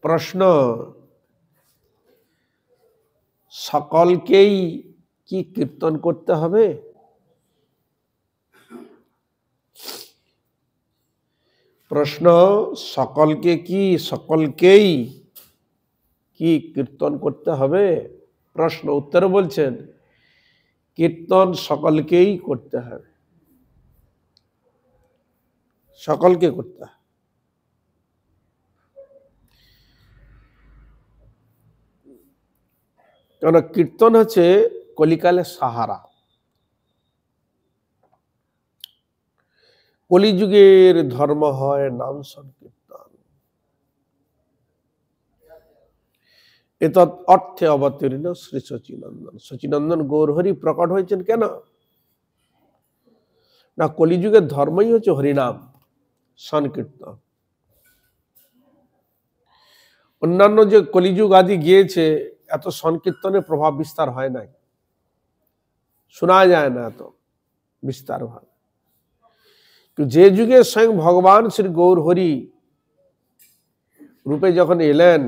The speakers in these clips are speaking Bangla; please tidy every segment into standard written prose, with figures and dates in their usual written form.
প্রশ্ন, সকলকেই কি কীর্তন করতে হবে? প্রশ্ন, সকলকেই কি কীর্তন করতে হবে? প্রশ্ন, উত্তরে বলছেন কীর্তন সকলকেই করতে হবে, সকলকে করতে হবে। কেন কীর্তন হচ্ছে কলিকালের সাহারা। কলিযুগের ধর্ম হয় নাম সংকীর্তন। এতৎ অর্থে অবতীর্ণ শ্রী সচিনন্দন। সচিনন্দন গৌরহরি প্রকট হয়েছেন কেন? না, কলিযুগের ধর্মই হচ্ছে হরিনাম সংকীর্তন। অন্যান্য যে কলিযুগ আদি গিয়েছে, এত সংকীর্তনের প্রভাব বিস্তার হয় নাই, শোনা যায় না এত বিস্তার ভাবে। যে যুগে স্বয়ং ভগবান শ্রী গৌরহরি রূপে যখন এলেন,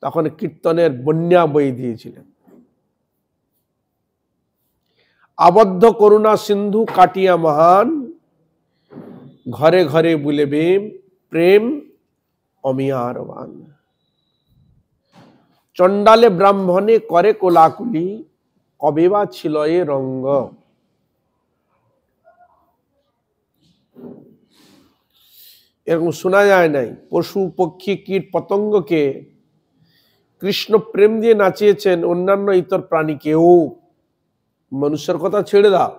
তখন কীর্তনের বন্যা বয়ে দিয়েছিলেন। আবদ্ধ করুণা সিন্ধু কাটিয়া মহান, ঘরে ঘরে বুলেবে প্রেম অমিয়ার বান। চণ্ডালে ব্রাহ্মণে করে কোলাকুলি, কবে বা ছিল এ রঙ্গ। এরকম শোনা যায় নাই। পশু পক্ষী কীট পতঙ্গকে কৃষ্ণ প্রেম দিয়ে নাচিয়েছেন, অন্যান্য ইতর প্রাণীকেও। মানুষের কথা ছেড়ে দাও,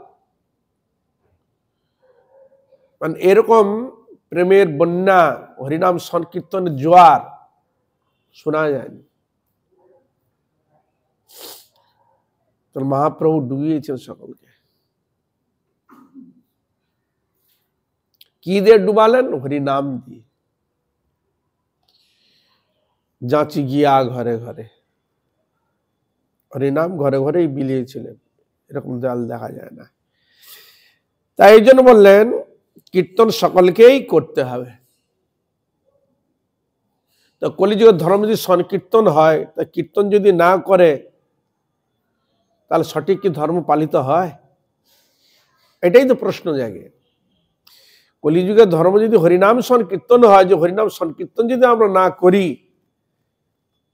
মানে এরকম প্রেমের বন্যা, হরিনাম সংকীর্তনের জোয়ার শোনা যায়নি। তো মহাপ্রভু ডুবিয়েছেন সকলকে। কি দিয়ে ডুবালেন? হরিনাম দিয়ে। যাচি গিয়া ঘরে ঘরে, হরিনাম ঘরে ঘরেই বিলিয়েছিলেন, এরকম দেয়াল দেখা যায় না। তাই এই জন্য বললেন কীর্তন সকলকেই করতে হবে। তো কলিযুগের ধর্ম যদি সংকীর্তন হয়, তা কীর্তন যদি না করে, তাহলে সঠিক কি ধর্ম পালিত হয়? এটাই তো প্রশ্ন জাগে। কলিযুগের ধর্ম যদি হরিনাম সংকীর্তন হয়, যে হরিনাম সংকীর্তন যদি আমরা না করি,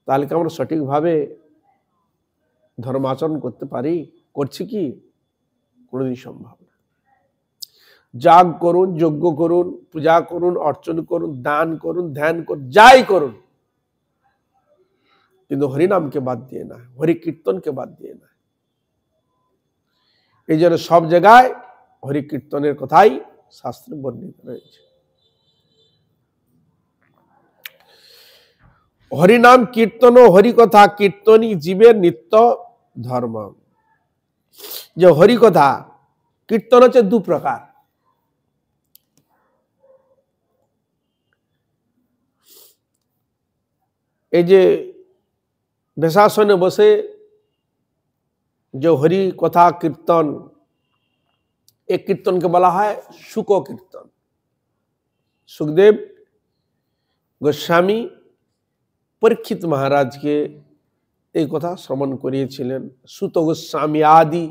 তাহলে কি আমরা সঠিকভাবে ধর্ম আচরণ করতে পারি? করছি কি? কোনোদিন সম্ভব না। যাগ করুন, যজ্ঞ করুন, পূজা করুন, অর্চন করুন, দান করুন, ধ্যান করুন, যাই করুন, কিন্তু হরিনামকে বাদ দিয়ে না, হরি কীর্তনকে বাদ দিয়ে না। এই জন্য সব জায়গায় হরি কীর্তনের কথাই শাস্ত্রে বর্ণিত রয়েছে। হরিনাম কীর্তন ও হরিকথা কীর্তনই জীবের নিত্য ধর্ম। যে হরিকথা কীর্তন হচ্ছে দু প্রকার। এই যে বেশাসনে বসে যে হরি কথা কীর্তন, एक कीर्तन के बला है शुक कीर्तन। सुखदेव गोस्वामी परीक्षित महाराज के एक कथा श्रवण करिएছিলেন, सुत गोस्वामी आदि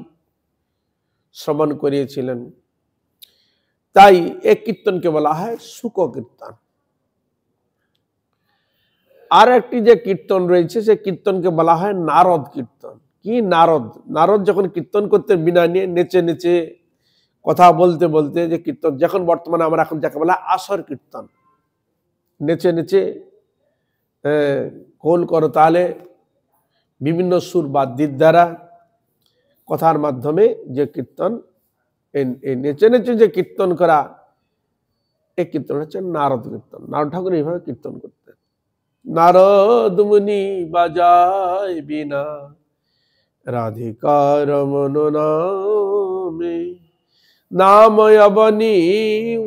श्रवण करिएছিলেন। তাই एक कीर्तन के बला है शुक कीर्तन। আর একটি যে কীর্তন রয়েছে, সে কীর্তনকে বলা হয় নারদ কীর্তন। কি নারদ? নারদ যখন কীর্তন করতে বিনা নিয়ে নেচে নেচে কথা বলতে বলতে যে কীর্তন, যখন বর্তমানে আমরা এখন যাকে বলা আসর কীর্তন, নেচে নেচে খোল করতালে বিভিন্ন সুর বাদ্যের দ্বারা কথার মাধ্যমে যে কীর্তন, এই নেচে নেচে যে কীর্তন করা, এই কীর্তন হচ্ছে নারদ কীর্তন। নারদ ঠাকুর এইভাবে কীর্তন করতেন। নারদ মুনি বাজায় বিনা রাধিকার মন নামে, নাম অবনী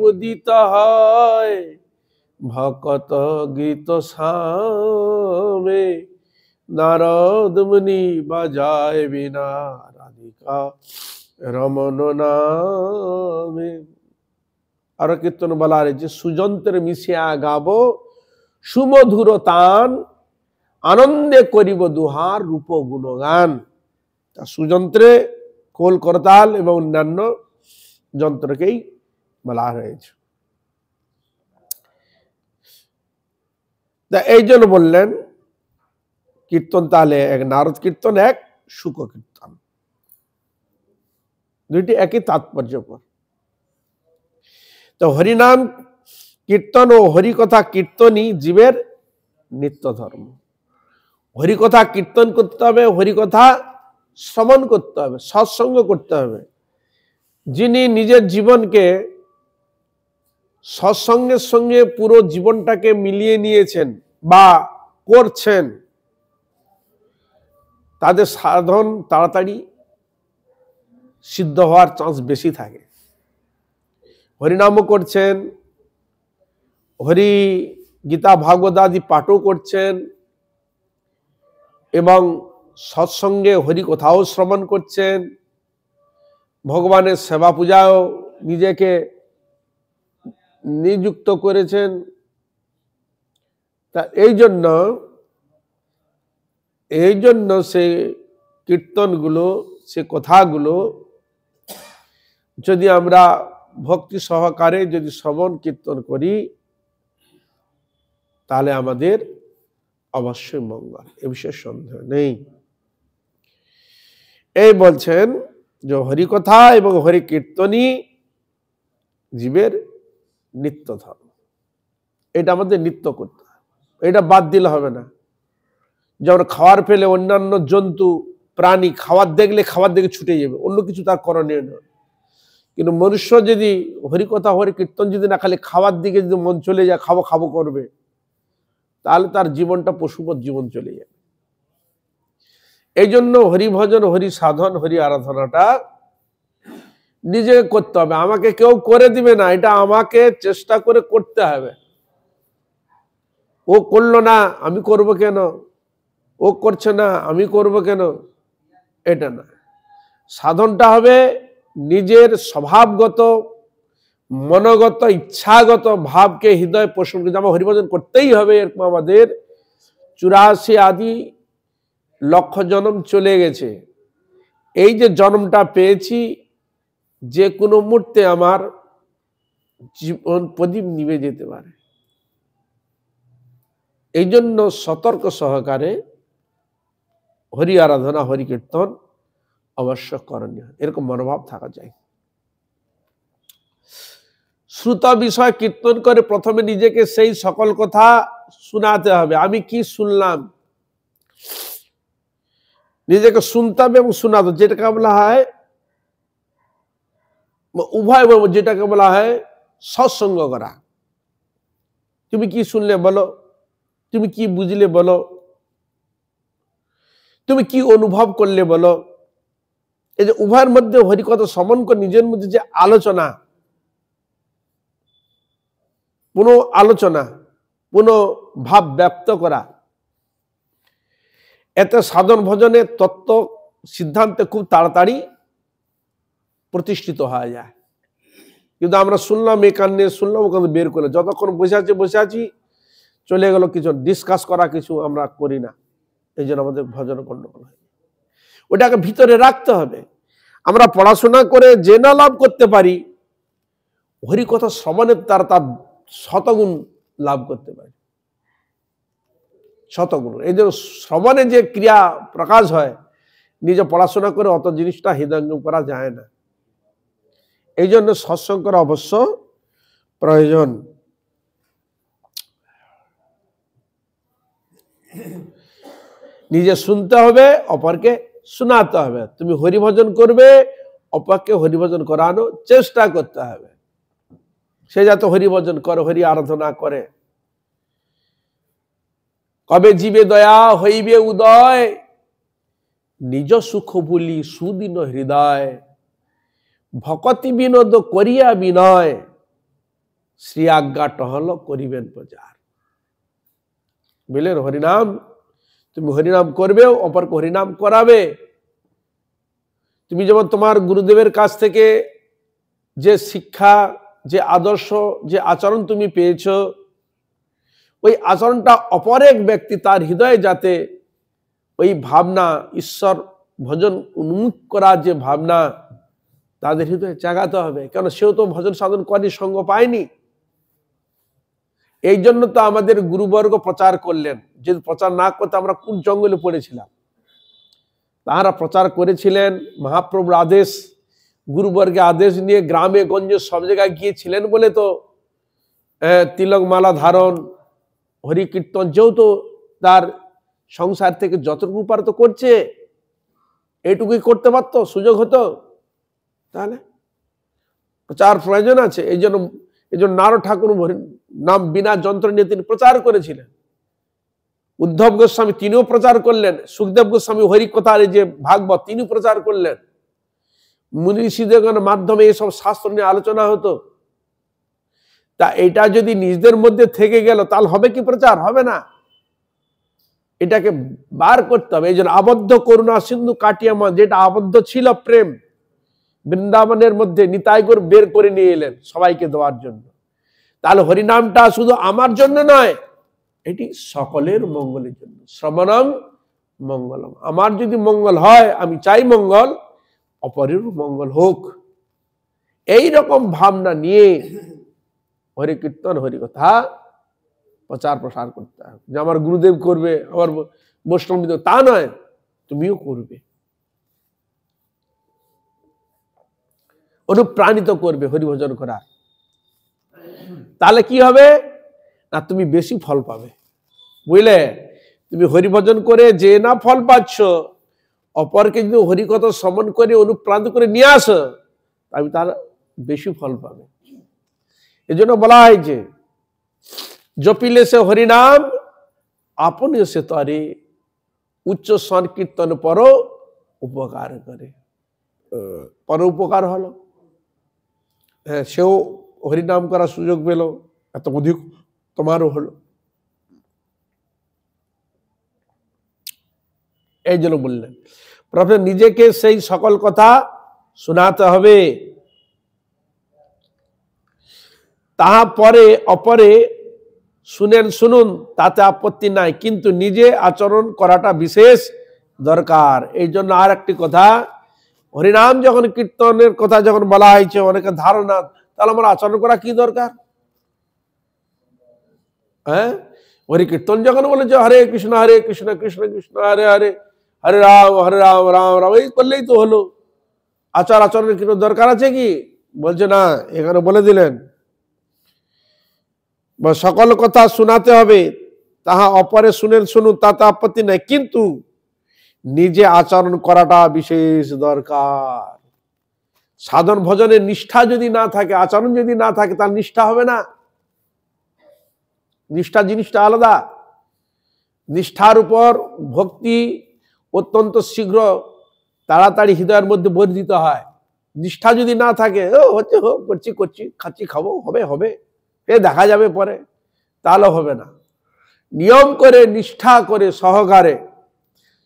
উদিত হয় ভকত গীত সামে। নারদ মুনি বাজায় বিনা রাধিকা রমন নামে। আরো কীর্তন বলা রয়েছে, সুযন্ত্রে মিশিয়া গাবো সুমধুর তান আনন্দে করিব দুহার রূপ গুণগান। সুযন্ত্রে খোল করতাল এবং অন্যান্য যন্ত্রকেই বলা হয়েছে। এই জন্য বললেন কীর্তন তাহলে এক নারদ কীর্তন, এক শুক কীর্তন, দুইটি একই তাৎপর্যপর। তো হরিনাম কীর্তন ও হরিকথা কীর্তনই জীবের নিত্য ধর্ম। হরিকথা কীর্তন করতে হবে, হরিকথা শ্রবণ করতে হবে, সৎসঙ্গ করতে হবে। যিনি নিজের জীবনকে সৎসঙ্গের সঙ্গে পুরো জীবনটাকে মিলিয়ে নিয়েছেন বা করছেন, তাদের সাধন তাড়াতাড়ি সিদ্ধ হওয়ার চান্স বেশি থাকে। হরিনামও করছেন, হরি গীতা ভাগবত আদি পাঠও করছেন এবং সৎসঙ্গে হরি কথাও শ্রবণ করছেন, ভগবানের সেবা পূজাও নিজেকে নিযুক্ত করেছেন। তা এই জন্য সে কীর্তনগুলো, সে কথাগুলো যদি আমরা ভক্তি সহকারে যদি শ্রবণ কীর্তন করি, তাহলে আমাদের অবশ্যই মঙ্গল, এ বিষয়ে সন্দেহ নেই। এই বলছেন যে হরিকথা এবং হরি কীর্তনই জীবের নিত্য ধর্ম। এটা আমাদের নিত্য করতে হবে, এটা বাদ দিলে হবে না। যেমন খাওয়ার পেলে অন্যান্য জন্তু প্রাণী খাবার দেখে ছুটে যাবে, অন্য কিছু তার করণীয় নয়। কিন্তু মনুষ্য যদি হরিকথা হরি কীর্তন যদি না খালি খাওয়ার দিকে যদি মন চলে যায়, খাবো খাবো করবে, তাহলে তার জীবনটা পশুবৎ জীবন চলে যাবে। এই জন্য হরি ভজন, হরি সাধন, হরি আরাধনাটা নিজে করতে হবে। আমাকে কেউ করে দিবে না, এটা আমাকে চেষ্টা করে করতে হবে। ও করলো না আমি করব কেন, ও করছে না আমি করব কেন, এটা না। সাধনটা হবে নিজের স্বভাবগত, মনোগত, ইচ্ছাগত ভাবকে হৃদয় পোষণ করে। আমার হরিভজন করতেই হবে, এরকম আমাদের 84 আদি লক্ষ জন্ম চলে গেছে। এই যে জন্মটা পেয়েছি, যে কোনো মুহূর্তে আমার জীবন প্রদীপ নিভে যেতে পারে। এই জন্য সতর্ক সহকারে হরি আরাধনা, হরি কীর্তন অবশ্য করণীয়, এরকম মনোভাব থাকা যায়। শ্রুত বিষয় কীর্তন করে প্রথমে নিজেকে সেই সকল কথা শোনাতে হবে। আমি কি শুনলাম, নিজেকে শুনতে হবে এবং শোনাতে, যেটাকে বলা হয় উভয়, যেটাকে বলা হয় সৎসঙ্গ করা। তুমি কি শুনলে বলো, তুমি কি বুঝলে বলো, তুমি কি অনুভব করলে বলো। এই যে উভয়ের মধ্যে হরিকথা শ্রবণ করে নিজের মধ্যে যে আলোচনা, পুনঃ ভাব ব্যক্ত করা, এতে সাধন ভজনের তত্ত্ব সিদ্ধান্তে খুব তাড়াতাড়ি প্রতিষ্ঠিত হয়ে যায়। কিন্তু আমরা শুনলাম এই কানে, শুনলাম ওখানে বের করে, যতক্ষণ বসে আছি চলে গেল, কিছু ডিসকাস করা কিছু আমরা করি না। এই জন্য আমাদের ভজন গণ্ডগোল হয়। ওটাকে ভিতরে রাখতে হবে। আমরা পড়াশোনা করে যে না লাভ করতে পারি, হরিকথা শ্রবণের দ্বারা তার শতগুণ লাভ করতে পারি, শতগুণ। এই জন্য শ্রবণে যে ক্রিয়া প্রকাশ হয়, নিজে পড়াশোনা করে অত জিনিসটা হৃদয়ঙ্গম করা যায় না। এই জন্য সৎসঙ্গ করা অবশ্য প্রয়োজন। নিজে শুনতে হবে, অপরকে শোনাতে হবে। তুমি হরিভজন করবে, অপরকে হরিভজন করানোর চেষ্টা করতে হবে। সে যাতে হরিভজন করে, হরি আরাধনা করে। কবে জীবে দয়া হইবে উদয়, নিজ সুখ ভুলি সুদিন হৃদয়, ভকতি বিনোদ করিয়া বিনয়, শ্রী আজ্ঞা টহল করিবেন প্রচার। বললেন হরিনাম, তুমি হরিনাম করবে, অপরকে হরিনাম করাবে। তুমি যেমন তোমার গুরুদেবের কাছ থেকে যে শিক্ষা, যে আদর্শ, যে আচরণ তুমি পেয়েছ, ওই আচরণটা অপর এক ব্যক্তি তার হৃদয়ে যাতে ওই ভাবনা, ঈশ্বর ভজন উন্মুখ করার যে ভাবনা তাদের হৃদয়ে জাগাতে হবে, কেন সেও তো ভজন সাধন করেনি, সঙ্গ পায়নি। এই জন্য তো আমাদের গুরুবর্গ প্রচার করলেন। যদি প্রচার না করতে আমরা কোন জঙ্গলে পড়েছিলাম। তাহারা প্রচার করেছিলেন, মহাপ্রভুর আদেশ, গুরুবর্গে আদেশ নিয়ে গ্রামে গঞ্জে সব জায়গায় গিয়েছিলেন বলে তো তিলক মালা ধারণ, হরি কীর্তন, যেহেতু তার সংসার থেকে যতটুকু উপার্ত করছে এইটুকুই করতে পারতো, সুযোগ হতো, তাহলে প্রচার প্রয়োজন আছে। এই জন্য নারদ ঠাকুর নাম বিনা যন্ত্র নিয়ে তিনি প্রচার করেছিলেন। উদ্ধব গোস্বামী তিনিও প্রচার করলেন, সুখদেব গোস্বামী হরিকথার যে ভাগবত তিনি প্রচার করলেন। মুনি ঋষিদের মাধ্যমে এসব শাস্ত্র নিয়ে আলোচনা হতো। তা এটা যদি নিজেদের মধ্যে থেকে গেল তাহলে হবে কি প্রচার? হবে না। এটাকে বার করতে হবে। এই জন্য আবদ্ধ করুণা সিন্ধু কাটিয়া মা, যেটা আবদ্ধ ছিল প্রেম বৃন্দাবনের মধ্যে, নিতাই গৌর বের করে নিয়ে এলেন সবাইকে দেওয়ার জন্য। তাহলে হরিনামটা শুধু আমার জন্য নয়, এটি সকলের মঙ্গলের জন্য। শ্রবণং মঙ্গলম, আমার যদি মঙ্গল হয়, আমি চাই মঙ্গল, অপরের মঙ্গল হোক। এই রকম ভাবনা নিয়ে হরি কীর্তন হরি কথা প্রচার প্রসার করতে হবে। যে আমার গুরুদেব করবে, আমার বৈষ্ণব, তা নয়, তুমিও করবে, অনুপ্রাণিত করবে হরিভজন করার। তাহলে কি হবে না, তুমি বেশি ফল পাবে, বুঝলে? তুমি হরিভজন করে যে না ফল পাচ্ছ, অপরকে যদি হরিকথা শ্রবণ করে অনুপ্রাণিত করে নিয়ে আসো, আমি তার বেশি ফল পাবে। এই জন্য বলা হয়েছে, জপিলে সে হরিনাম আপনি সে তরে, উচ্চ সংকীর্তন পর উপকার করে। পর উপকার হলো, হ্যাঁ, সেও হরিনাম করার সুযোগ পেল, এত অধিক তোমারও হলো। এই জন্য বললেন প্রথমে নিজেকে সেই সকল কথা শোনাতে হবে, তাহা পরে অপরে শুনুন, তাতে আপত্তি নাই, কিন্তু নিজে আচরণ করাটা বিশেষ দরকার। এই জন্য আর একটি কথা, হরিনাম যখন কীর্তনের কথা যখন বলা হয়েছে, অনেকের ধারণা তাহলে আমার আচরণ করা কি দরকার? হ্যাঁ, হরি কীর্তন যখন বলেছে হরে কৃষ্ণ কৃষ্ণ কৃষ্ণ হরে হরে, হরে রাম রাম রাম, এই করলেই তো হলো। আচরণের কোনো দরকার আছে কি? বলছে না, এখানে বলে দিলেন সকল কথা শোনাতে হবে, তাহা অপরে শুনুন, তাতে আপত্তি নাই, কিন্তু নিজে আচরণ করাটা বিশেষ দরকার। সাধন ভজনের নিষ্ঠা যদি না থাকে, আচরণ যদি না থাকে, তার নিষ্ঠা হবে না। নিষ্ঠা জিনিসটা আলাদা। নিষ্ঠার উপর ভক্তি অত্যন্ত শীঘ্র তাড়াতাড়ি হৃদয়ের মধ্যে বর্ধিত হয়। নিষ্ঠা যদি না থাকে, হচ্ছে হোক, করছি খাচ্ছি খাবো, হবে এ দেখা যাবে পরে, তাহলে হবে না। নিয়ম করে, নিষ্ঠা করে, সহকারে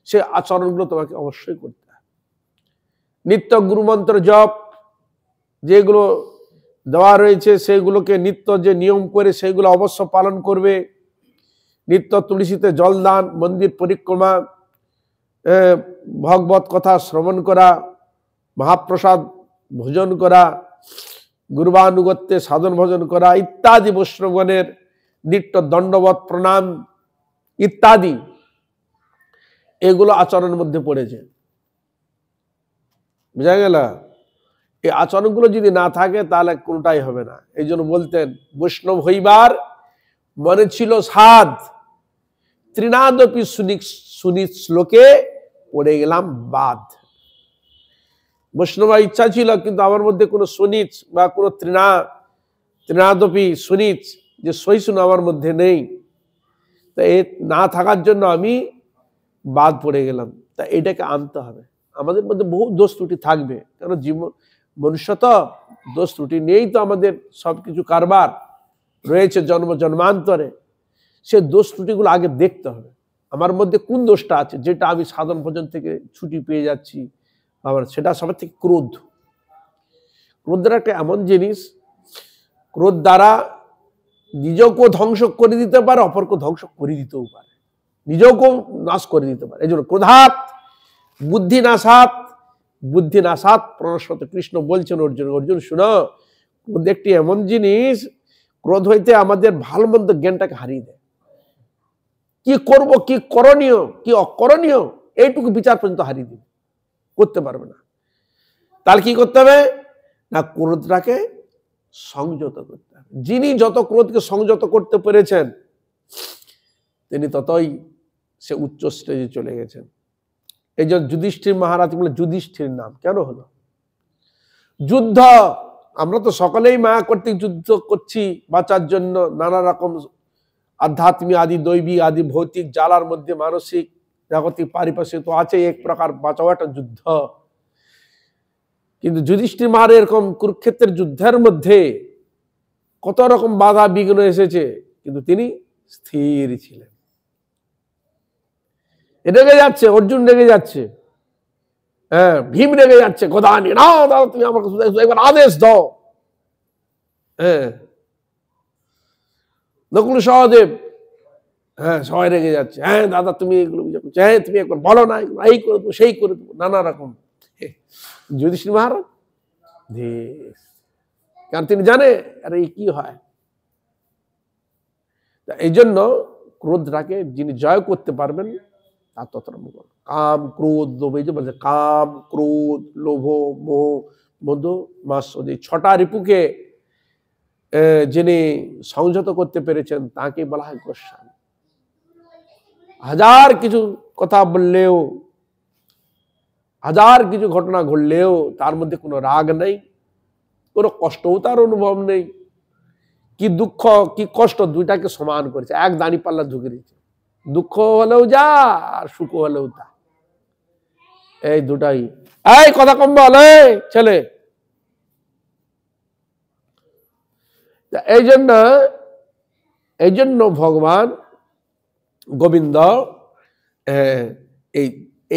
সে আচরণগুলো তোমাকে অবশ্যই করতে হবে। নিত্য গুরুমন্ত্র জপ যেগুলো দেওয়া রয়েছে, সেগুলোকে নিত্য যে নিয়ম করে সেগুলো অবশ্য পালন করবে। নিত্য তুলসীতে জলদান, মন্দির পরিক্রমা, ভগবত কথা শ্রবণ করা, মহাপ্রসাদ ভোজন করা, গুরুবানুগত্যে সাধন ভজন করা ইত্যাদি, বৈষ্ণবগণের নিত্য দণ্ডবত প্রণাম ইত্যাদি, এগুলো আচরণের মধ্যে পড়েছে। বুঝা গেল? এই আচরণগুলো যদি না থাকে তাহলে কোনটাই হবে না। এই জন্য বলতেন, বৈষ্ণব হইবার মনে ছিল সাধ, ত্রিনাদপি সুনিত শ্লোকে পড়ে গেলাম বাদ। বৈষ্ণব ইচ্ছা ছিল, কিন্তু আমার মধ্যে কোনো সুনিচ বা কোনো ত্রিনাদপি সুনিচ যে সহিষ্ণু আমার মধ্যে নেই। তা এ না থাকার জন্য আমি বাদ পড়ে গেলাম। তা এটাকে আনতে হবে। আমাদের মধ্যে বহু দোষ ত্রুটি থাকবে, কারণ জীবন মনুষ্য তো, দোষ ত্রুটি নেই তো, আমাদের সবকিছু কারবার রয়েছে জন্মান্তরে। সে দোষ ত্রুটিগুলো আগে দেখতে হবে, আমার মধ্যে কোন দোষটা আছে যেটা আমি সাধন ভজন থেকে ছুটি পেয়ে যাচ্ছি। আবার সেটা সবার থেকে ক্রোধ একটা এমন জিনিস, ক্রোধ দ্বারা নিজেকেও ধ্বংস করে দিতে পারে, অপরকে ধ্বংস করে দিতেও পারে, নিজেকেও নাশ করে দিতে পারে। এই জন্য ক্রোধাৎ বুদ্ধি নাশাৎ, বুদ্ধি নাশাৎ প্রণশত। কৃষ্ণ বলছেন অর্জুন, অর্জুন শুনো, ক্রোধ একটি এমন জিনিস, ক্রোধ হইতে আমাদের ভালো মন্দ জ্ঞানটাকে হারিয়ে দেয়। কি করব, কি করণীয়, কি অকরণীয়, এইটুকু বিচার পর্যন্ত হারিয়ে দিবে, করতে পারবে না। তাহলে কি করতে হবে না, ক্রোধটাকে সংযত করতে হবে। যিনি যত ক্রোধকে সংযত করতে পেরেছেন তিনি ততই সে উচ্চ স্টেজে চলে গেছেন। এই জন্য যুধিষ্ঠির মহারাজ বলে যুধিষ্ঠির নাম কেন হলো? যুদ্ধ, আমরা তো সকলেই মায়া কর্তৃক যুদ্ধ করছি বাঁচার জন্য, নানা রকম আধ্যাত্মিক আদি দৈবিক আদি ভৌতিক জ্বালার মধ্যে মানসিক জাগতিক পারিপার্শ্বিক তো আছে, এক প্রকার বাঁচাও একটা যুদ্ধ। কিন্তু যুধিষ্ঠির মহারাজ এরকম কুরুক্ষেত্রের যুদ্ধের মধ্যে কত রকম বাধা বিঘ্ন এসেছে, কিন্তু তিনি স্থির ছিলেন। রেগে যাচ্ছে, অর্জুন রেগে যাচ্ছে, হ্যাঁ ভীম রেগে যাচ্ছে, গোদানি না দাদা তুমি আমাকে একবার আদেশ দাও। হ্যাঁ নকুল সহদেব, হ্যাঁ সবাই রেগে যাচ্ছে, হ্যাঁ দাদা তুমি এগুলো হ্যাঁ তুমি একবার বলো না, এই করে দেবো সেই করে দেবো, নানা রকম। যুধিষ্ঠির মহারাজ কারণ তিনি জানে আরে কি হয়। এই জন্য ক্রোধটাকে যিনি জয় করতে পারবেন তার ততটা মঙ্গল। কাম ক্রোধ লোভ, এই যে বলছে কাম ক্রোধ লোভ মোহ মদ মাৎসর্য, এই 6টা রিপুকে যিনি সংযত করতে পেরেছেন তাকে বলা হয় গোস্বামী। হাজার কিছু কথা বললেও, হাজার কিছু ঘটনা ঘটলেও তার মধ্যে কোনো রাগ নেই, কোনো কষ্টও তার অনুভব নেই। কি দুঃখ কি কষ্ট দুইটাকে সমান করেছে, এক দানি পাল্লা ঢুকে দিয়েছে। দুঃখ হলেও যা আর সুখ হলেও তা, এই দুটাই। এই কথা কম বলে ছেলে। এই জন্য ভগবান গোবিন্দ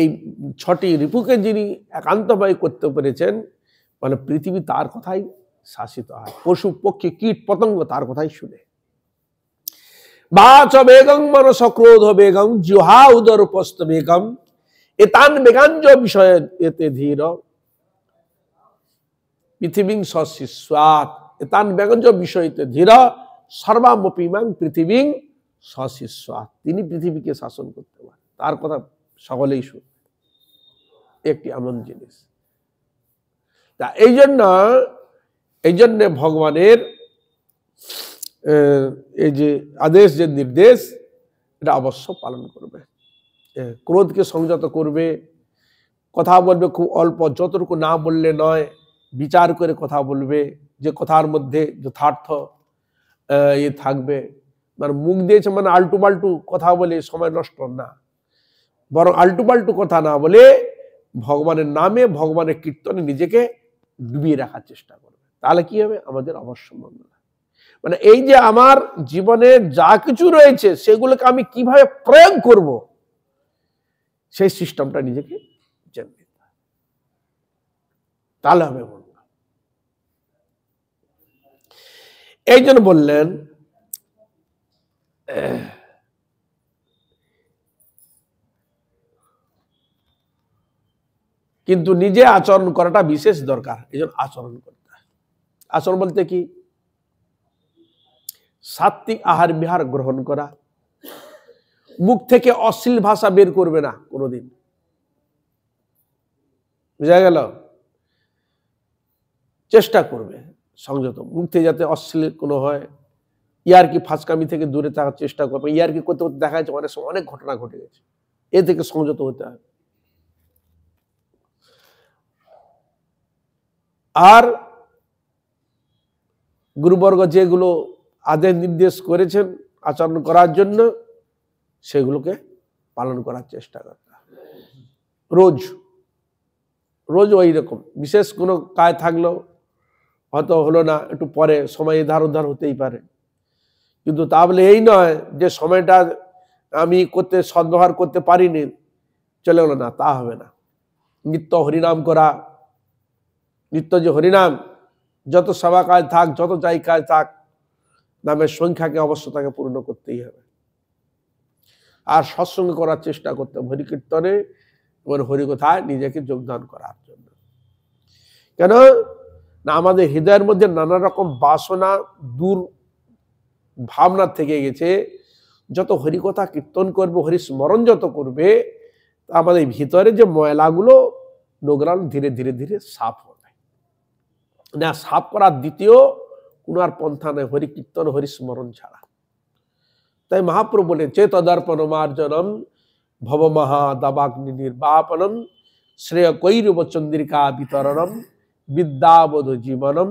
এই 6টি রিপুকে যিনি একান্তময় করতে পেরেছেন, মানে পৃথিবী তার কথাই শাসিত হয়, পশু পক্ষী কীট পতঙ্গ তার কথাই শুনে। বাচ বেগং মনস ক্রোধ বেগং জিহ্বা উদরপস্ত বেগং এতান বেগাঞ্জ বিষয় এতে ধীর পৃথিবীং সশিষ্যাৎ। এতান বেগাঞ্জ বিষয়তে ধীর সর্বামপিমাং পৃথিবীং সশিষ্যাৎ। তিনি পৃথিবীকে শাসন করতে পারেন, তার কথা সকলেই শুনে, একটি এমন জিনিস। তা এই জন্য ভগবানের এই যে আদেশ, যে নির্দেশ, এটা অবশ্য পালন করবে। ক্রোধকে সংযত করবে, কথা বলবে খুব অল্প, যতটুকু না বললে নয়, বিচার করে কথা বলবে, যে কথার মধ্যে যথার্থ থাকবে। মানে মুখ দিয়েছে মানে আল্টু পাল্টু কথা বলে সময় নষ্ট না, বরং আল্টু পাল্টু কথা না বলে ভগবানের নামে ভগবানের কীর্তনে নিজেকে ডুবিয়ে রাখার চেষ্টা করবে। তাহলে কি হবে, আমাদের অবশ্য মঙ্গল। মানে এই যে আমার জীবনে যা কিছু রয়েছে সেগুলোকে আমি কিভাবে প্রয়োগ করব, সেই সিস্টেমটা নিজেকে জেনে নিতে হবে, তাহলে হবে মঙ্গল। এই জন্য বললেন কিন্তু নিজে আচরণ করাটা বিশেষ দরকার। এই জন্য আচরণ করতে হয়। আচরণ বলতে কি, সাত্বিক আহার বিহার গ্রহণ করা, মুখ থেকে অশ্লীল ভাষা বের করবে না কোনোদিন, বুঝা গেল? চেষ্টা করবে সংযত, মুখ থেকে যাতে অশ্লীল কোনো হয়, ইয়ারকি ফাঁসকামি থেকে দূরে থাকার চেষ্টা করবে। ইয়ারকি করতে করতে দেখা যাচ্ছে অনেক সময় অনেক ঘটনা ঘটে গেছে, এ থেকে সংযত হতে হবে। আর গুরুবর্গ যেগুলো আদেশ নির্দেশ করেছেন আচরণ করার জন্য, সেগুলোকে পালন করার চেষ্টা করতে হবে। রোজ রোজ ওই রকম বিশেষ কোনো কাজ থাকলো, হয়তো হলো না, একটু পরে সময় এধার ওধার হতেই পারে, কিন্তু তা বলে এই নয় যে সময়টা আমি সদ্ব্যবহার করতে পারিনি, চলে গেলো না, তা হবে না। নিত্য হরিনাম করা, নিত্য যে হরিনাম, যত সভা কাজ থাক, যত যাই কাজ থাক, নামের সংখ্যাকে অবশ্য তাকে পূর্ণ করতেই হবে। আর সৎসঙ্গ করার চেষ্টা করতে হবে, হরিকীর্তনে এবং হরিকথায় নিজেকে যোগদান করার জন্য। কেন না, আমাদের হৃদয়ের মধ্যে নানা রকম বাসনা দূর ভাবনা থেকে গেছে। যত হরিকথা কীর্তন করবে, হরি স্মরণ যত করবে, আমাদের ভিতরে যে ময়লাগুলো নোংরা ধীরে ধীরে ধীরে সাফ হবে না। সাফ করার দ্বিতীয় কোন আর পন্থা নেই, হরি কীর্তন হরি স্মরণ ছাড়া। তাই মহাপ্রভু বলে চেতদর্পণ মার্জনম ভব মহা দাবাগ্নি নির্বাপনম শ্রেয় কৈরব চন্দ্রিকা বিতরণম বিদ্যাবোধ জীবনম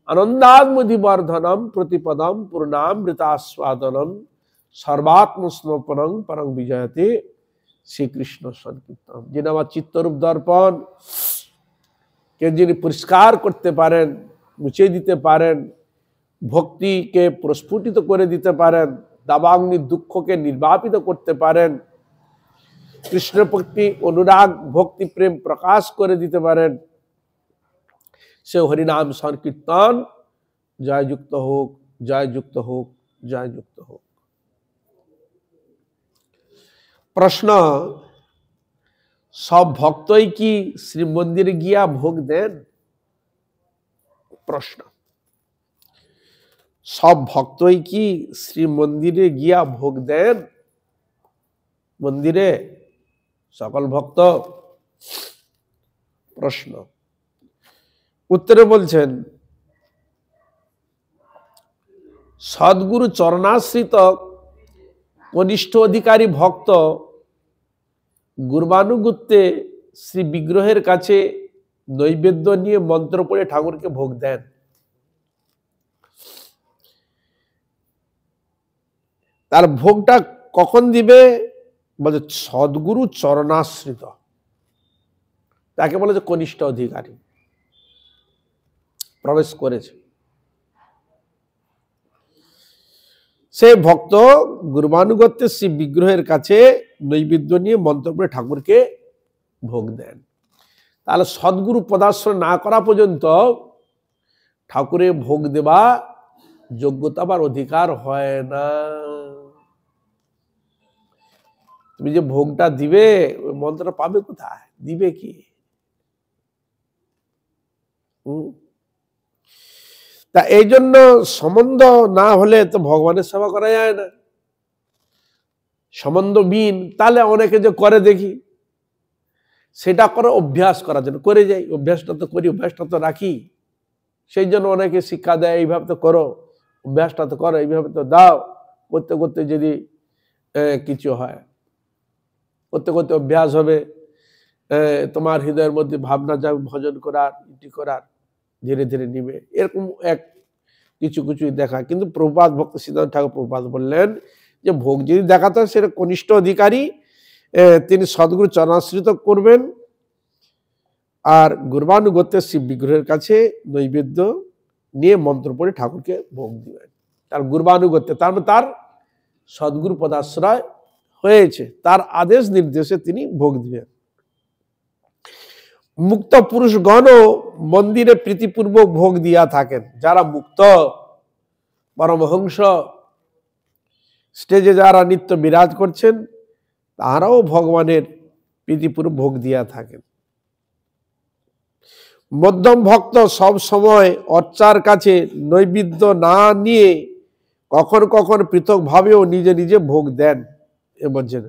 আনন্দাত্মধিবর্ধনম প্রতিপদম পূর্ণামৃতাস্বাদনম সর্বাত্মস্নপনং পরং বিজয়তে শ্রীকৃষ্ণ সংকীর্তন। যিনি আমার চিত্তরূপ দর্পণ কে যিনি পরিষ্কার করতে পারেন, মুছে দিতে পারেন, ভক্তিকে প্রস্ফুটিত করে দিতে পারেন, দাবাগ্নি দুঃখকে নির্বাপিত করতে পারেন, কৃষ্ণ ভক্তি অনুরাগ ভক্তি প্রেম প্রকাশ করে দিতে পারেন, সে হরিনাম সংকীর্তন জয়যুক্ত হোক, জয়যুক্ত হোক, জয়যুক্ত হোক। প্রশ্ন, সব ভক্তই কি শ্রী মন্দিরে গিয়া ভোগ দেন? প্রশ্ন, সব ভক্তই কি শ্রী মন্দিরে গিয়া ভোগ দেন? মন্দিরে সকল ভক্ত? প্রশ্ন, উত্তরে বলছেন সদ্গুরু চরণাশ্রিত কনিষ্ঠ অধিকারী ভক্ত গুরবানুগুত্যে শ্রী বিগ্রহের কাছে নৈবেদ্য নিয়ে মন্ত্র পড়ে ঠাকুরকে ভোগ দেন। তার ভোগটা কখন দিবে? বলে সদ্গুরু চরণাশ্রিত, তাকে বলে যে কনিষ্ঠ অধিকারী প্রবেশ করেছে। সে ভক্ত গুরবানুগত্যে শ্রী বিগ্রহের কাছে নৈবেদ্য নিয়ে মন্ত্র পড়ে ঠাকুরকে ভোগ দেন। তাহলে সদ্গুরু পদাশ্রয় না করা পর্যন্ত ঠাকুরে ভোগ দেবা যোগ্যতা বা অধিকার হয় না। তুমি যে ভোগটা দিবে, ওই মন্ত্রটা পাবে কোথায়? দিবে কি? তা এই জন্য সম্বন্ধ না হলে তো ভগবানের সেবা করা যায় না। সম্বন্ধবিহীন, তাহলে অনেকে যে করে দেখি, সেটা করে অভ্যাস করার জন্য করে যাই, অভ্যাসটা তো করি, অভ্যাসটা তো রাখি। সেই জন্য অনেকে শিক্ষা দেয়, এইভাবে তো করো, অভ্যাসটা তো করো, এইভাবে তো দাও। করতে করতে যদি কিছু হয়, করতে করতে অভ্যাস হবে, তোমার হৃদয়ের মধ্যে ভাবনা যাবে ভজন করার, ইটি করার, ধীরে ধীরে নিবে। এরকম এক কিছু কিছুই দেখা। কিন্তু প্রভুপাদ ভক্ত সিদ্ধান্ত ঠাকুর প্রভুপাদ বললেন যে ভোগ যদি দেখাতে হয়, সেটা কনিষ্ঠ অধিকারী তিনি সদ্গুরু চরণাশ্রিত করবেন, আর গুরবানুগত্যে শিব বিগ্রহের কাছে নৈবেদ্য নিয়ে মন্ত্র পড়ে ঠাকুরকে ভোগ দিবেন। তার গুরবানুগত্যে, তার তার সদ্গুরু পদাশ্রয় হয়েছে, তার আদেশ নির্দেশে তিনি ভোগ দিবেন। মুক্ত পুরুষগণও মন্দিরে প্রীতিপূর্বক ভোগ দিয়া থাকেন। যারা মুক্ত পরমহংস স্টেজে যারা নিত্য বিরাজ করছেন, তারাও ভগবানের প্রীতিপূর্বক ভোগ দিয়া থাকেন। মধ্যম ভক্ত সব সময় অর্চার কাছে নৈবেদ্য না নিয়ে কখন কখন পৃথক ভাবেও নিজে নিজে ভোগ দেন। এ বলছেন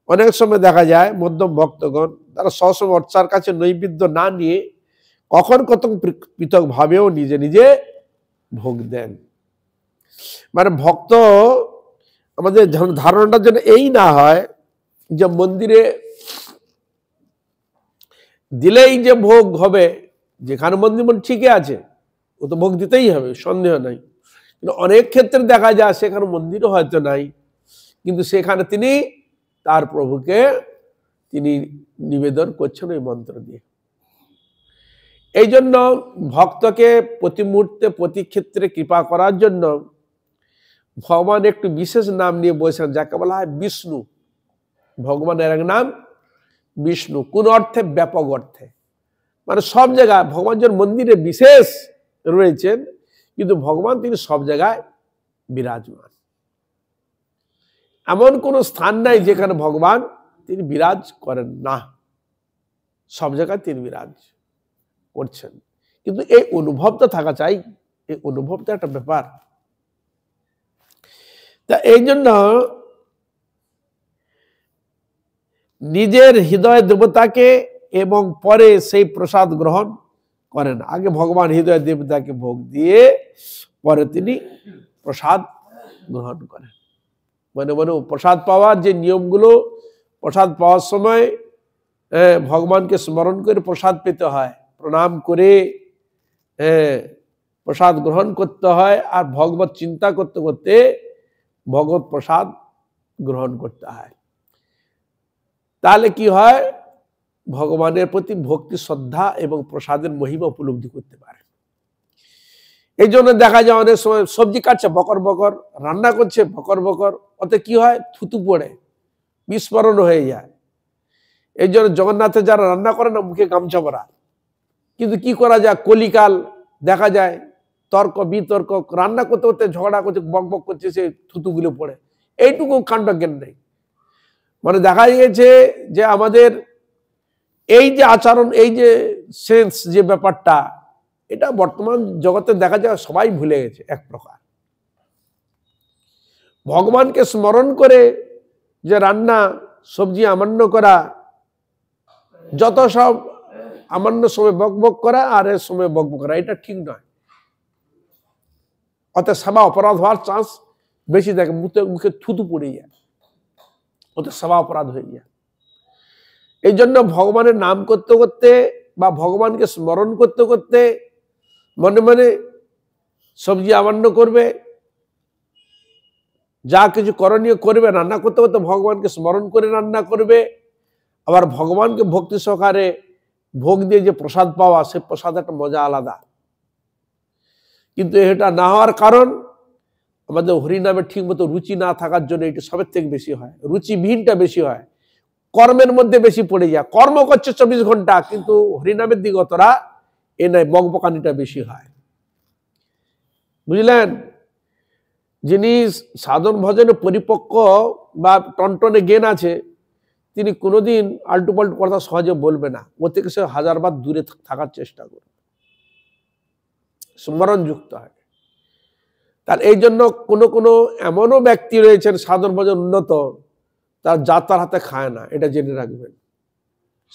অনেক সময় দেখা যায় মধ্যম ভক্তগণ তারা সবসময় অর্চার কাছে নৈবেদ্য না নিয়ে কখন কখন পৃথক ভাবেও নিজে নিজে ভোগ দেন। মানে ভক্ত আমাদের ধারণাটা যেন এই না হয় যে মন্দিরে দিলেই যে ভোগ হবে, যেখানে মন্দির ঠিকই আছে, ও তো ভোগ দিতেই হবে, সন্দেহ নাই। কিন্তু অনেক ক্ষেত্রে দেখা যায় সেখানে মন্দিরও হয়তো নাই, কিন্তু সেখানে তিনি তার প্রভুকে তিনি নিবেদন করছেন ওই মন্ত্র দিয়ে। এই জন্য ভক্তকে প্রতি মুহূর্তে প্রতি ক্ষেত্রে কৃপা করার জন্য ভগবান একটু বিশেষ নাম নিয়ে বসেছেন, যাকে বলা হয় বিষ্ণু। ভগবানের এক নাম বিষ্ণু। কোন অর্থে? ব্যাপক অর্থে। মানে সব জায়গায় ভগবান যেন মন্দিরে বিশেষ রয়েছেন, কিন্তু ভগবান তিনি সব জায়গায় বিরাজমান। এমন কোনো স্থান নাই যেখানে ভগবান তিনি বিরাজ করেন না, সব জায়গায় তিনি বিরাজ করছেন। কিন্তু এই অনুভবটা থাকা চাই, এই অনুভবটা একটা ব্যাপার। তা এই জন্য নিজের হৃদয় দেবতাকে এবং পরে সেই প্রসাদ গ্রহণ করেন। আগে ভগবান হৃদয় দেবতাকে ভোগ দিয়ে পরে তিনি প্রসাদ গ্রহণ করেন। মানে প্রসাদ পাওয়ার যে নিয়মগুলো, প্রসাদ পাওয়ার সময় ভগবানকে স্মরণ করে প্রসাদ পেতে হয়, প্রণাম করে প্রসাদ গ্রহণ করতে হয়, আর ভগবত চিন্তা করতে করতে ভগবত প্রসাদ গ্রহণ করতে হয়। তাহলে কি হয়, ভগবানের প্রতি ভক্তি, শ্রদ্ধা এবং প্রসাদের মহিমা উপলব্ধি করতে পারে। এই জন্য দেখা যায় অনেক সময় সবজি কাটছে বকর বকর, রান্না করছে বকর বকর, ওতে কি হয়, থুতু পড়ে, বিস্ফোরণ হয়ে যায়। এই জন্য জগন্নাথে যারা রান্না করে না, মুখে গামছা পরা। কিন্তু কি করা যায়, কলিকাল দেখা যায় তর্ক বিতর্ক, রান্না করতে করতে ঝগড়া করছে, বক বক করছে, সে থুতুগুলো পড়ে। এইটুকু কাণ্ড জ্ঞান নেই। মানে দেখা গিয়েছে যে আমাদের এই যে আচরণ, এই যে সেন্স, যে ব্যাপারটা, এটা বর্তমান জগতে দেখা যায় সবাই ভুলে গেছে এক প্রকার। ভগবানকে স্মরণ করে যে রান্না, সবজি আমান্য করা, যত সব আমান্য সময় বকবক করা আর এর সময় বকবক করা, এটা ঠিক নয়। অর্থাৎ সেবা অপরাধ হওয়ার চান্স বেশি থাকে, মুখে থুতু পড়ে যায়, ওতে সেবা অপরাধ হয়ে যায়। এই জন্য ভগবানের নাম করতে করতে বা ভগবানকে স্মরণ করতে করতে মনে মনে সবজি আমান্য করবে, যা কিছু করণীয় করবে, রান্না করতে করতে ভগবানকে স্মরণ করে রান্না করবে। আবার ভগবানকে ভক্তি সহকারে ভোগ দিয়ে যে প্রসাদ পাওয়া, সে প্রসাদ একটা মজা আলাদা। কিন্তু এটা না হওয়ার কারণ আমাদের হরিনামে ঠিক মতো রুচি না থাকার জন্য এটা সবের থেকে বেশি হয়, রুচিবিহীনটা বেশি হয়, কর্মের মধ্যে বেশি পড়ে যায়। কর্ম করছে 24 ঘন্টা, কিন্তু হরিনামের দিকে অতটা এ নয়, বকবকানিটা বেশি হয়। বুঝলেন? যিনি সাধন ভজনে পরিপক্ক বা টনটনে জ্ঞান আছে, তিনি কোনোদিন আল্টু পাল্টু কথা সহজে বলবে না, ও থেকে সে হাজারবার দূরে থাকার চেষ্টা করবে, স্মরণ যুক্ত হয়। তার এই জন্য কোনো এমনও ব্যক্তি রয়েছেন সাধন ভজন উন্নত, তার যাত্রার হাতে খায় না, এটা জেনে রাখবেন।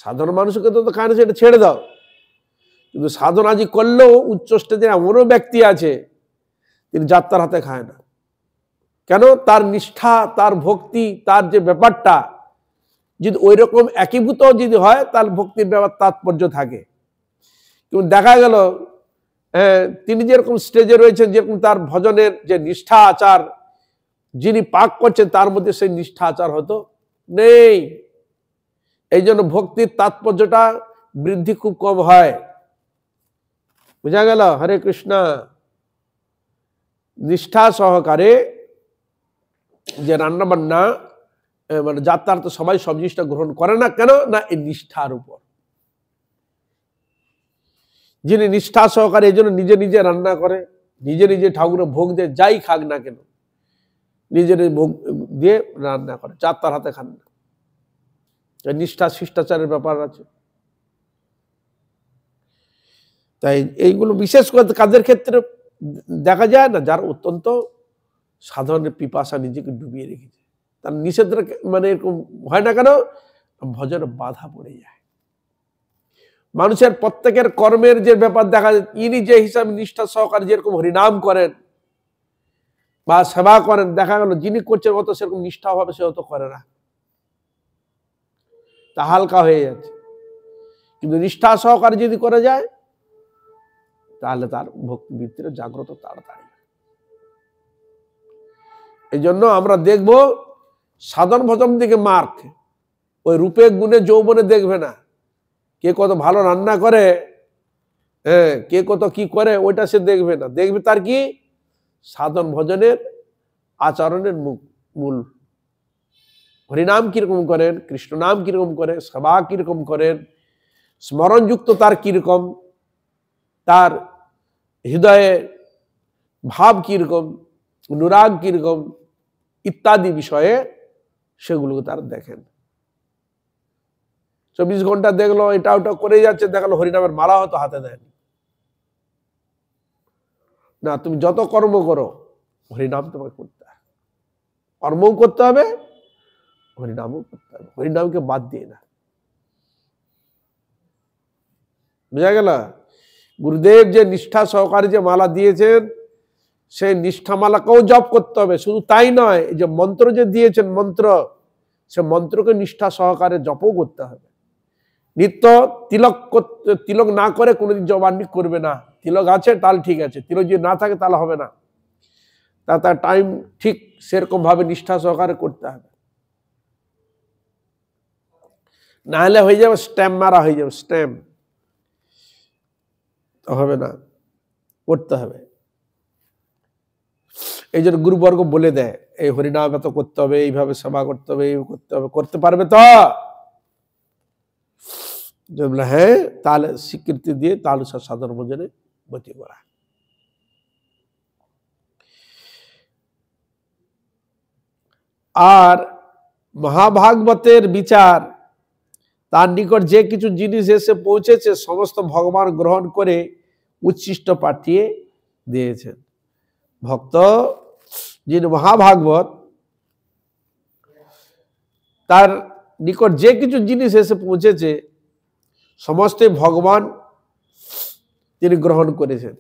সাধারণ মানুষকে তো খায় না, সেটা ছেড়ে দাও, কিন্তু সাধন আজি করলেও উচ্চ স্টেজের এমনও ব্যক্তি আছে তিনি যাত্রার হাতে খায় না। কেন? তার নিষ্ঠা, তার ভক্তি, তার যে ব্যাপারটা যদি ওই রকম একীভূত যদি হয়, তার ভক্তির ব্যাপার তাৎপর্য থাকে। কিন্তু দেখা গেল তিনি যেরকম স্টেজে রয়েছেন, যেরকম তার ভজনের যে নিষ্ঠা আচার, যিনি পাক করছেন তার মধ্যে সেই নিষ্ঠা আচার হয়তো নেই। এই জন্য ভক্তির তাৎপর্যটা বৃদ্ধি খুব কম হয়। বুঝা গেল? হরে কৃষ্ণ। নিষ্ঠা সহকারে যে রান্না বান্না, মানে যাত্রার তো সবাই সব জিনিসটা গ্রহণ করে না। কেন না? এই নিষ্ঠার উপর। যিনি নিষ্ঠা সহকারে এই জন্য নিজে নিজে রান্না করে, নিজে নিজে ঠাকুরের ভোগ দিয়ে, যাই খাক না কেন নিজের ভোগ দিয়ে রান্না করে, যাত্রার হাতে খান না। নিষ্ঠা শিষ্টাচারের ব্যাপার আছে। তাই এইগুলো বিশেষ করে কাদের ক্ষেত্রে দেখা যায় না, যার অত্যন্ত সাধারণের পিপাসা নিজেকে ডুবিয়ে রেখেছে, তার নিষেধ মানে এরকম হয় না কেন, ভজনে বাধা পড়ে যায়। মানুষের প্রত্যেকের কর্মের যে ব্যাপার দেখা যায়, ইনি যে হিসাবে নিষ্ঠা সহকারে যেরকম হরিনাম করেন বা সেবা করেন, দেখা গেল যিনি করছেন অত সেরকম নিষ্ঠা ভাবে সে অত করে না, তা হালকা হয়ে যাচ্ছে। কিন্তু নিষ্ঠা সহকারে যদি করে যায়, তাহলে তার ভক্তি ভিতরে জাগ্রত তাড়াতাড়ি। এই জন্য আমরা দেখব সাধন ভজন দিকে মার্ক, ওই রূপে গুণে যৌবনে দেখবে না। কে কত ভালো রান্না করে, কে কত কি করে, ওইটা সে দেখবে না। দেখবে তার কি সাধন ভজনের আচরণের মূল, হরিনাম কিরকম করেন, কৃষ্ণ নাম কিরকম করে, সেবা কিরকম করেন, স্মরণযুক্ত তার কিরকম, তার হৃদয়ে ভাব কিরকম, অনুরাগ কিরকম ইত্যাদি বিষয়ে সেগুলোকে তারা দেখেন। 24 ঘন্টা দেখলো এটা ওটা করে যাচ্ছে, দেখালো হরিনামের মালা হয়তো হাতে দেয়নি। না, তুমি যত কর্ম করো হরিনাম তোমাকে করতে হবে, কর্মও করতে হবে, হরিনামও করতে হবে, হরিনামকে বাদ দিয়ে না। বুঝা গেল? গুরুদেব যে নিষ্ঠা সহকারে যে মালা দিয়েছেন সেই নিষ্ঠা মালাকেও জপ করতে হবে। শুধু তাই নয়, এই যে মন্ত্র যে দিয়েছেন মন্ত্র, সে মন্ত্রকে নিষ্ঠা সহকারে জপও করতে হবে। নিত্য তিলক না করে কোনোদিন জবান্নি করবে না। তিলক আছে তাহলে ঠিক আছে, তিলক যদি না থাকে তাহলে হবে না। তার টাইম ঠিক সেরকম ভাবে নিষ্ঠা সহকারে করতে হবে, না হলে হয়ে যাবে স্ট্যাম্প মারা হয়ে যাবে, স্ট্যাম্প হবে না, করতে হবে। এই জন্য গুরুবর্গ বলে দেয় এই হরিনাম এত করতে হবে, এইভাবে সেবা করতে হবে, এই করতে হবে। করতে পারবে তো? হ্যাঁ, তাহলে স্বীকৃতি দিয়ে তাহলে সাধারণ ভোজনে গতি করা। আর মহাভাগবতের বিচার, তার নিকট যে কিছু জিনিস এসে পৌঁছেছে সমস্ত ভগবান গ্রহণ করে উচ্ছিষ্ট পাঠিয়ে দিয়েছেন। ভক্ত যিনি মহাভাগবত, তার নিকট যে কিছু জিনিস এসে পৌঁছেছে সমস্ত ভগবান তিনি গ্রহণ করেছেন,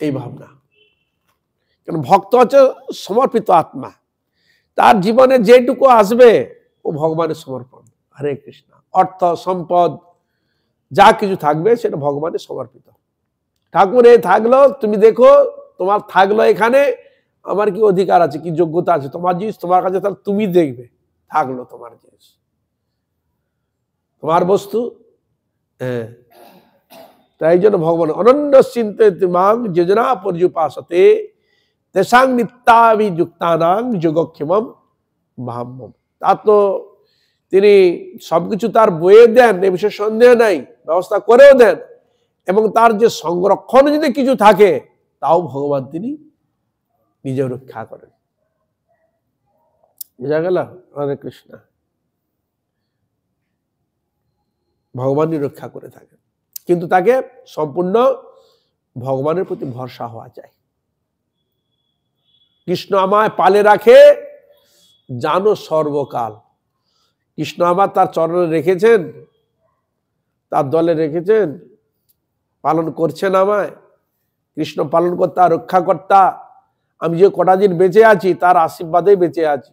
এই ভাবনা। কারণ ভক্ত হচ্ছে সমর্পিত আত্মা, তার জীবনে যেটুকু আসবে ও ভগবানের সমর্পণ। হরে কৃষ্ণ। অর্থ সম্পদ যা কিছু থাকবে সেটা ভগবানের সমর্পিত। ঠাকুর এই থাকলো, তুমি দেখো তোমার থাকলো এখানে, আমার কি অধিকার আছে, কি যোগ্যতা আছে? তোমার জিনিস তোমার কাছে, তাহলে তুমি দেখবে থাকলো তোমার জিনিস, তোমার বস্তু। হ্যাঁ, তাই জন্য ভগবান অনন্য চিন্তিমাং যোজনা পর্যুপাসতে তেসাং নিত্যাভিযুক্তানাং যোগক্ষেমম ভাম্যম। তা তো তিনি সবকিছু তার বয়ে দেন, এ বিষয়ে সন্দেহ নাই, ব্যবস্থা করেও দেন, এবং তার যে সংরক্ষণ যদি কিছু থাকে তাও ভগবান তিনি নিজে রক্ষা করেন। বুঝা গেল? হরে কৃষ্ণ। ভগবানই রক্ষা করে থাকেন, কিন্তু তাকে সম্পূর্ণ ভগবানের প্রতি ভরসা হওয়া চাই। কৃষ্ণ আমায় পালে রাখে জানো সর্বকাল। কৃষ্ণ আমার তার চরণে রেখেছেন, তার দলে রেখেছেন, পালন করছেন আমায়। কৃষ্ণ পালন কর্তা, রক্ষা কর্তা। আমি যে কটা দিন বেঁচে আছি তার আশীর্বাদেই বেঁচে আছি,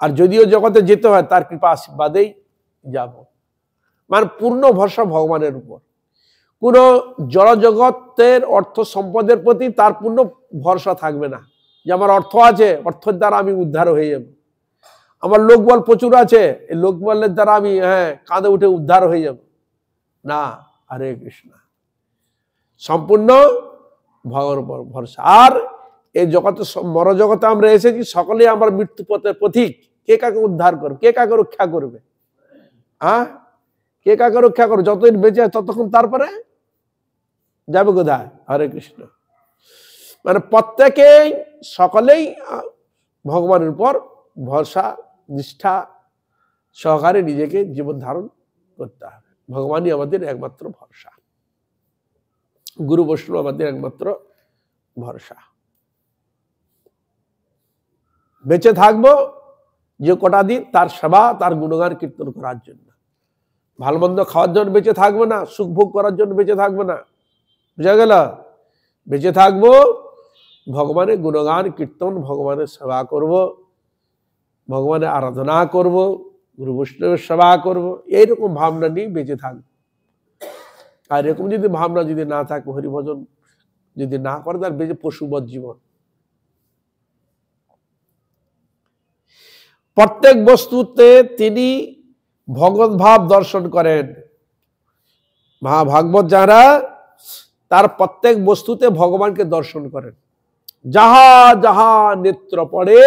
আর যদিও জগতে যেতে হয় তার কৃপা আশীর্বাদেই যাব। মানে পূর্ণ ভরসা ভগবানের উপর। কোন জড়জগতের অর্থ সম্পদের প্রতি তার পূর্ণ ভরসা থাকবে না, যে আমার অর্থ আছে, অর্থের দ্বারা আমি উদ্ধার হয়ে যাব। আমার লোকবল প্রচুর আছে, এই লোকবলের দ্বারা আমি কাঁধে উঠে উদ্ধার হয়ে যাব না। হরে কৃষ্ণ। সম্পূর্ণ ভগবানের উপর ভরসা। আর এই জগতে, মর জগতে আমরা এসেছি, সকলেই আমার মৃত্যু পথের পথিক। কে কাকে উদ্ধার করবে, কে কাকে রক্ষা করবে? কে কাকে রক্ষা করবে? যতদিন বেঁচে আছে ততক্ষণ, তারপরে যাবে কোথায়? হরে কৃষ্ণ। মানে প্রত্যেকেই, সকলেই ভগবানের উপর ভরসা নিষ্ঠা সহকারে নিজেকে জীবন ধারণ করতে হবে। ভগবানই আমাদের একমাত্র ভরসা, গুরু বৈষ্ণব আমাদের একমাত্র ভরসা। বেঁচে থাকবো যে কটা দিন তার সেবা, তার গুণগান কীর্তন করার জন্য। ভালো মন্দ খাওয়ার জন্য বেঁচে থাকবো না, সুখ ভোগ করার জন্য বেঁচে থাকবো না। বুঝা গেল? বেঁচে থাকবো ভগবানের গুণগান কীর্তন, ভগবানের সেবা করব, ভগবানের আরাধনা করব, গুরু বৈষ্ণবের সেবা করব, এইরকম ভাবনা নিয়ে বেঁচে থাকবো। আর এরকম যদি ভাবনা যদি না থাকে, হরিভজন যদি না করে, তার বেঁচে পশুবৎ জীবন। প্রত্যেক বস্তুতে তিনি ভগবত ভাব দর্শন করেন। মহাভাগবত যারা, তার প্রত্যেক বস্তুতে ভগবানকে দর্শন করেন। যাহা যাহা নেত্র পড়ে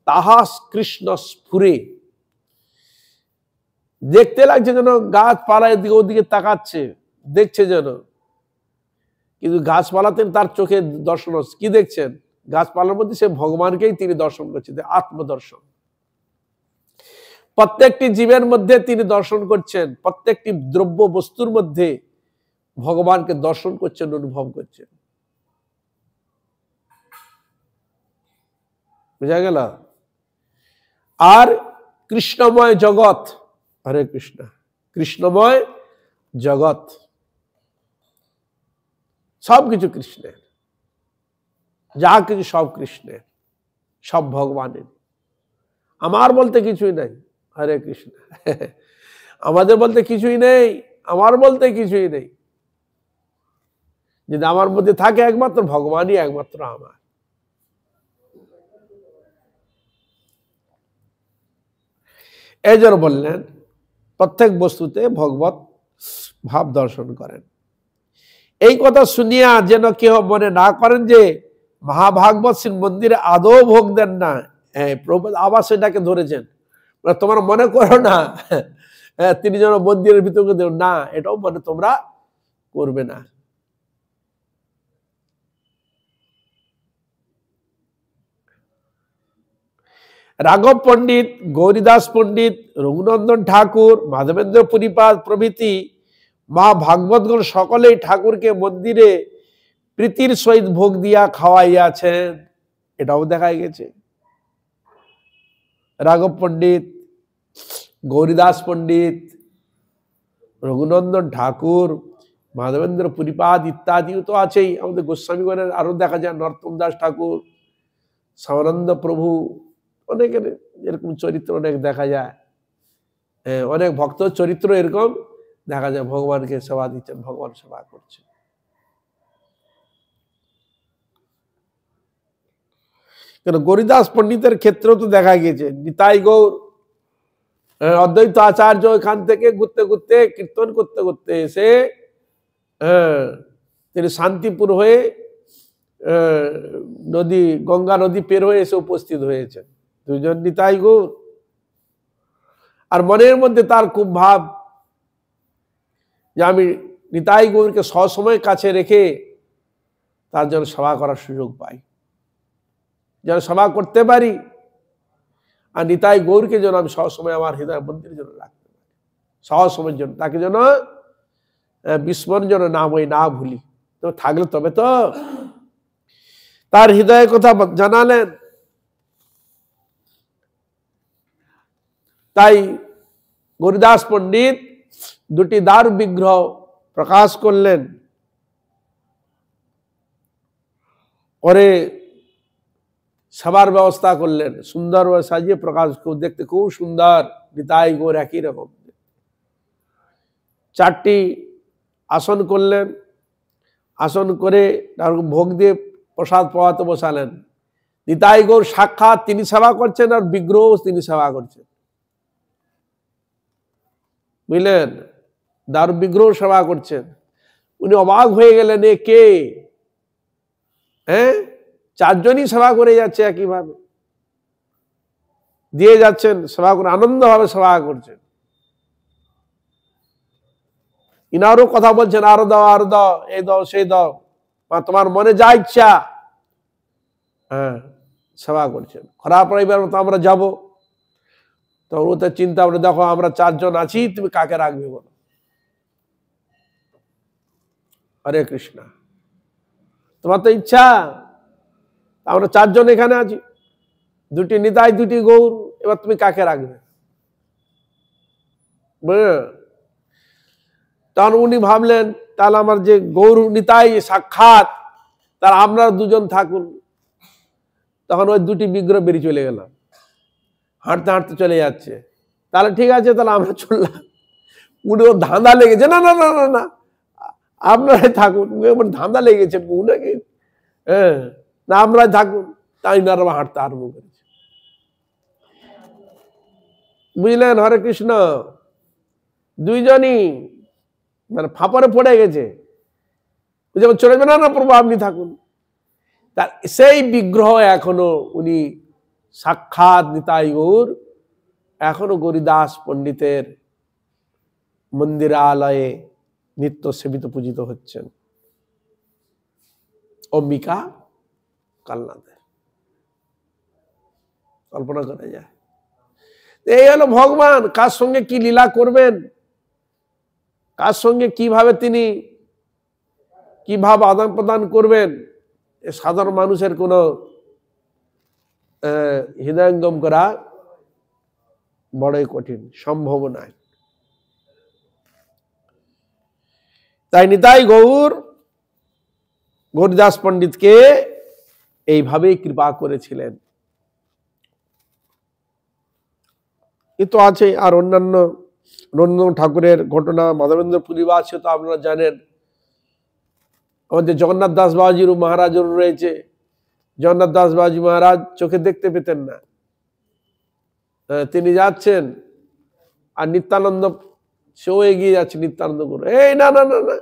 তাহা কৃষ্ণ স্ফুরে। দেখতে লাগছে যেন গাছপালা এদিকে ওদিকে তাকাচ্ছে, দেখছে যেন, কিন্তু গাছপালাতে তার চোখে দর্শন হচ্ছে। কি দেখছেন? গাছপালার মধ্যে সে ভগবানকেই তিনি দর্শন করছেন, আত্মদর্শন। প্রত্যেকটি জীবের মধ্যে তিনি দর্শন করছেন, প্রত্যেকটি দ্রব্য বস্তুর মধ্যে ভগবানকে দর্শন করছেন, অনুভব করছেন। বুঝা গেল? আর কৃষ্ণময় জগৎ, হরে কৃষ্ণ, কৃষ্ণময় জগৎ, সবকিছু কৃষ্ণের, যা কিছু সব কৃষ্ণের, সব ভগবানের। আমার বলতে কিছুই নাই। হরে কৃষ্ণ। আমাদের বলতে কিছুই নেই, আমার বলতে কিছুই নেই। যদি আমার মধ্যে থাকে একমাত্র ভগবানই একমাত্র আমার। এই জন্য বললেন প্রত্যেক বস্তুতে ভগবত ভাব দর্শন করেন। এই কথা শুনিয়া যেন কেউ মনে না করেন যে মহাভাগবত শ্রী মন্দিরে আদৌ ভোগ দেন না। প্রভু আবার সেটাকে ধরেছেন, তোমরা মনে করো না তিনি যেন মন্দিরের ভিতরে দেন না, এটাও মনে তোমরা করবে না। রাঘব পণ্ডিত, গৌরীদাস পণ্ডিত, রঘুনন্দন ঠাকুর, মাধবেন্দ্র পুরীপাদ প্রভৃতি মা ভাগবতগণ সকলেই ঠাকুরকে মন্দিরে প্রীতির সহিত ভোগ দিয়া খাওয়াইয়াছেন, এটাও দেখা গেছে। রাঘব পণ্ডিত, গৌরীদাস পণ্ডিত, রঘুনন্দন ঠাকুর, মাধবেন্দ্র পুরীপাদ ইত্যাদিও তো আছেই। আমাদের গোস্বামীগণের আরো দেখা যায়, নরোত্তম দাস ঠাকুর, শ্যামানন্দ প্রভু, অনেকের এরকম চরিত্র অনেক দেখা যায়। অনেক ভক্ত চরিত্র এরকম দেখা যায়, ভগবানকে সেবা দিচ্ছেন, ভগবান সেবা করছেন। কেন গৌরীদাস পণ্ডিতের ক্ষেত্রেও তো দেখা গিয়েছে, নিতাই গৌর অদ্বৈত আচার্য এখান থেকে ঘুরতে ঘুরতে কীর্তন করতে করতে এসে তিনি শান্তিপুর হয়ে নদী, গঙ্গা নদী পের হয়ে এসে উপস্থিত হয়েছেন, দুজন নিতাই গৌর। আর মনের মধ্যে তার খুব ভাব যে আমি নিতাই গৌরকে সবসময় কাছে রেখে তার জন্য সেবা করার সুযোগ পাই, যেন সেবা করতে পারি, আর নিতাই গৌরকে যেন আমি সবসময় আমার হৃদয় মন্দিরের জন্য রাখতে পারি, সবসময়ের জন্য, তাকে যেন বিস্মরণ যেন না ভুলি। তো থাকলে তবে তো তার হৃদয়ের কথা জানালেন। তাই গৌরীদাস পণ্ডিত দুটি দারু বিগ্রহ প্রকাশ করলেন, পরে সবার ব্যবস্থা করলেন, সুন্দর সাজিয়ে প্রকাশ, দেখতে খুব সুন্দর, নিতাই গৌর একই রকম। 4টি আসন করলেন, আসন করে ভোগ দিয়ে প্রসাদ পাওয়াতে বসালেন। নিতাই গৌর সাক্ষাৎ তিনি সেবা করছেন, আর বিগ্রহ তিনি সেবা করছেন, বুঝলেন, দারু বিগ্রহ সেবা করছেন। উনি অবাক হয়ে গেলেন, এ কে? 4জনই সেবা করে যাচ্ছে, একইভাবে দিয়ে যাচ্ছেন, সেবা করে আনন্দভাবে সেবা করছেন। ইনারও কথা বলছেন, আরো দাও, আরো দাও, এই দাও, সেই দাও, তোমার মনে যা ইচ্ছা সেবা করছেন। খারাপ রবিবার মতো আমরা যাবো, তো ও তো চিন্তা করে, দেখো আমরা 4 জন আছি, তুমি কাকে রাখবে বলো। হরে কৃষ্ণ, তোমার তো ইচ্ছা, আমরা 4 জন এখানে আছি, 2টি নিতাই, 2টি গৌর, এবার তুমি কাকে রাখবে? তখন উনি ভাবলেন, তাহলে আমার যে গৌর নিতাই সাক্ষাৎ, তার আমরা 2 জন থাকুন। তখন ওই 2টি বিগ্রহ বেরিয়ে চলে গেল, হাঁটতে হাঁটতে চলে যাচ্ছে। তাহলে ঠিক আছে, তাহলে আমরা চললাম। উনি ওর ধাঁধা লেগেছে, না না না না না আপনারাই থাকুন, ধাঁধা লেগেছে উনাকে, না আমরাই থাকুন। তাই না হাঁটতে আরম্ভ করেছে, বুঝলেন। হরে কৃষ্ণ, 2 জনই মানে ফাঁপরে পড়ে গেছে, চলে যাবে, না না প্রভু আপনি থাকুন। তার সেই বিগ্রহ এখনো উনি সাক্ষাৎ নিতাই গৌর এখনো গৌরীদাস পণ্ডিতের মন্দিরালয়ে নিত্য সেবিত পূজিত হচ্ছেন। অম্বিকা কালনাতে, কল্পনা করা যায়। এই হলো ভগবান, কার সঙ্গে কি লীলা করবেন, কার সঙ্গে কিভাবে তিনি কিভাবে আদান প্রদান করবেন, সাধারণ মানুষের কোনো হৃদয়ঙ্গম করা বড়ই কঠিন, সম্ভব নয়। তাই নিতাই গৌর গৌরদাস পণ্ডিতকে এইভাবেই কৃপা করেছিলেন। এ তো আছে, আর অন্যান্য রবীন্দ্রনাথ ঠাকুরের ঘটনা, মাধবেন্দ্র পুরীবাস তো আপনারা জানেন। আমাদের জগন্নাথ দাস বাবাজির মহারাজও রয়েছে। জগন্নাথ দাস বাবাজি মহারাজ চোখে দেখতে পেতেন না, তিনি যাচ্ছেন আর নিত্যানন্দ সেও এগিয়ে যাচ্ছে, নিত্যানন্দ গুরু, এই না না না না,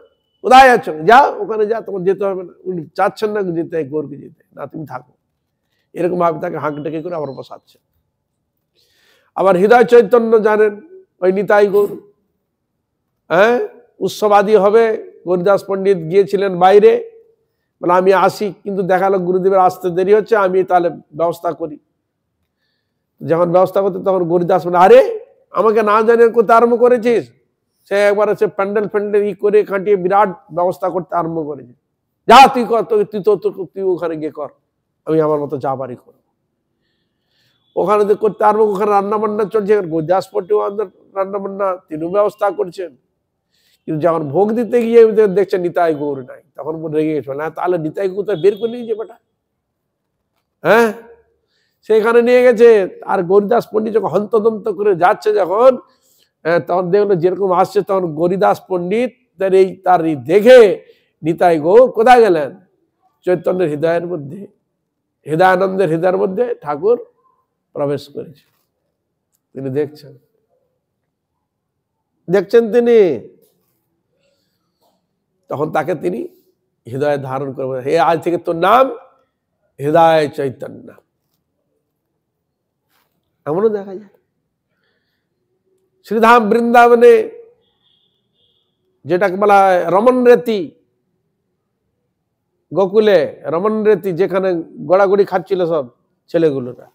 কোথায় যাচ্ছ, যা ওখানে যা, তোমার যেতে হবে না। উনি চাচ্ছেন না যেতে, গৌরকে যেতে, না তুমি থাকো, এরকম ভাবে তাকে হাঁক ডেকে করে আবার বসাচ্ছে। আবার হৃদয় চৈতন্য জানেন, ওই নিতাই গৌর, উৎসবাদী হবে, গৌরদাস পণ্ডিত গিয়েছিলেন বাইরে, বলে আমি আসি, কিন্তু দেখালো গুরুদেবের আসতে দেরি হচ্ছে, আমি তাহলে ব্যবস্থা করি। যখন ব্যবস্থা করতে তখন গৌরদাস বলে, আরে আমাকে না জানিয়ে করতে আরম্ভ করেছিস? সে একবার সে প্যান্ডেল ফ্যান্ডেল করে কাটিয়ে বিরাট ব্যবস্থা করতে আরম্ভ করেছে। যা তুই কর, তুই ওখানে গিয়ে কর, আমি আমার মতো যা পারি করব। ওখানে করতে আরম্ভ, ওখানে রান্না বান্না চলছে, গৌরদাস পণ্ডিত রান্না বান্না তিনিও ব্যবস্থা করছেন। কিন্তু যখন ভোগ দিতে গিয়ে দেখছেন নিতাই গৌর নাই, তখন রেগে গেছে, না তাহলে নিতাই গৌর বের করে নিয়েছে বেটা, সেখানে নিয়ে গেছে। আর গৌরদাস পণ্ডিত যখন হন্তদন্ত করে যাচ্ছে, যখন তখন দেখলো যেরকম আসছে, তখন গৌরদাস পণ্ডিত তার দেখে নিতাই গৌর কোথায় গেলেন? চৈতন্যের হৃদয়ের মধ্যে, হৃদয়ানন্দের হৃদয়ের মধ্যে ঠাকুর প্রবেশ করেছে। তিনি দেখছেন তিনি, তখন তাকে তিনি হৃদয়ে ধারণ করবেন, হে আজ থেকে তোর নাম হৃদয় চৈতন্য। এমনও দেখা যায় শ্রীধাম বৃন্দাবনে, যেটাকে বলা হয় রমন রেতি, গোকুলে রমন রেতি, যেখানে গড়াগড়ি খাচ্ছিল সব ছেলেগুলোরা,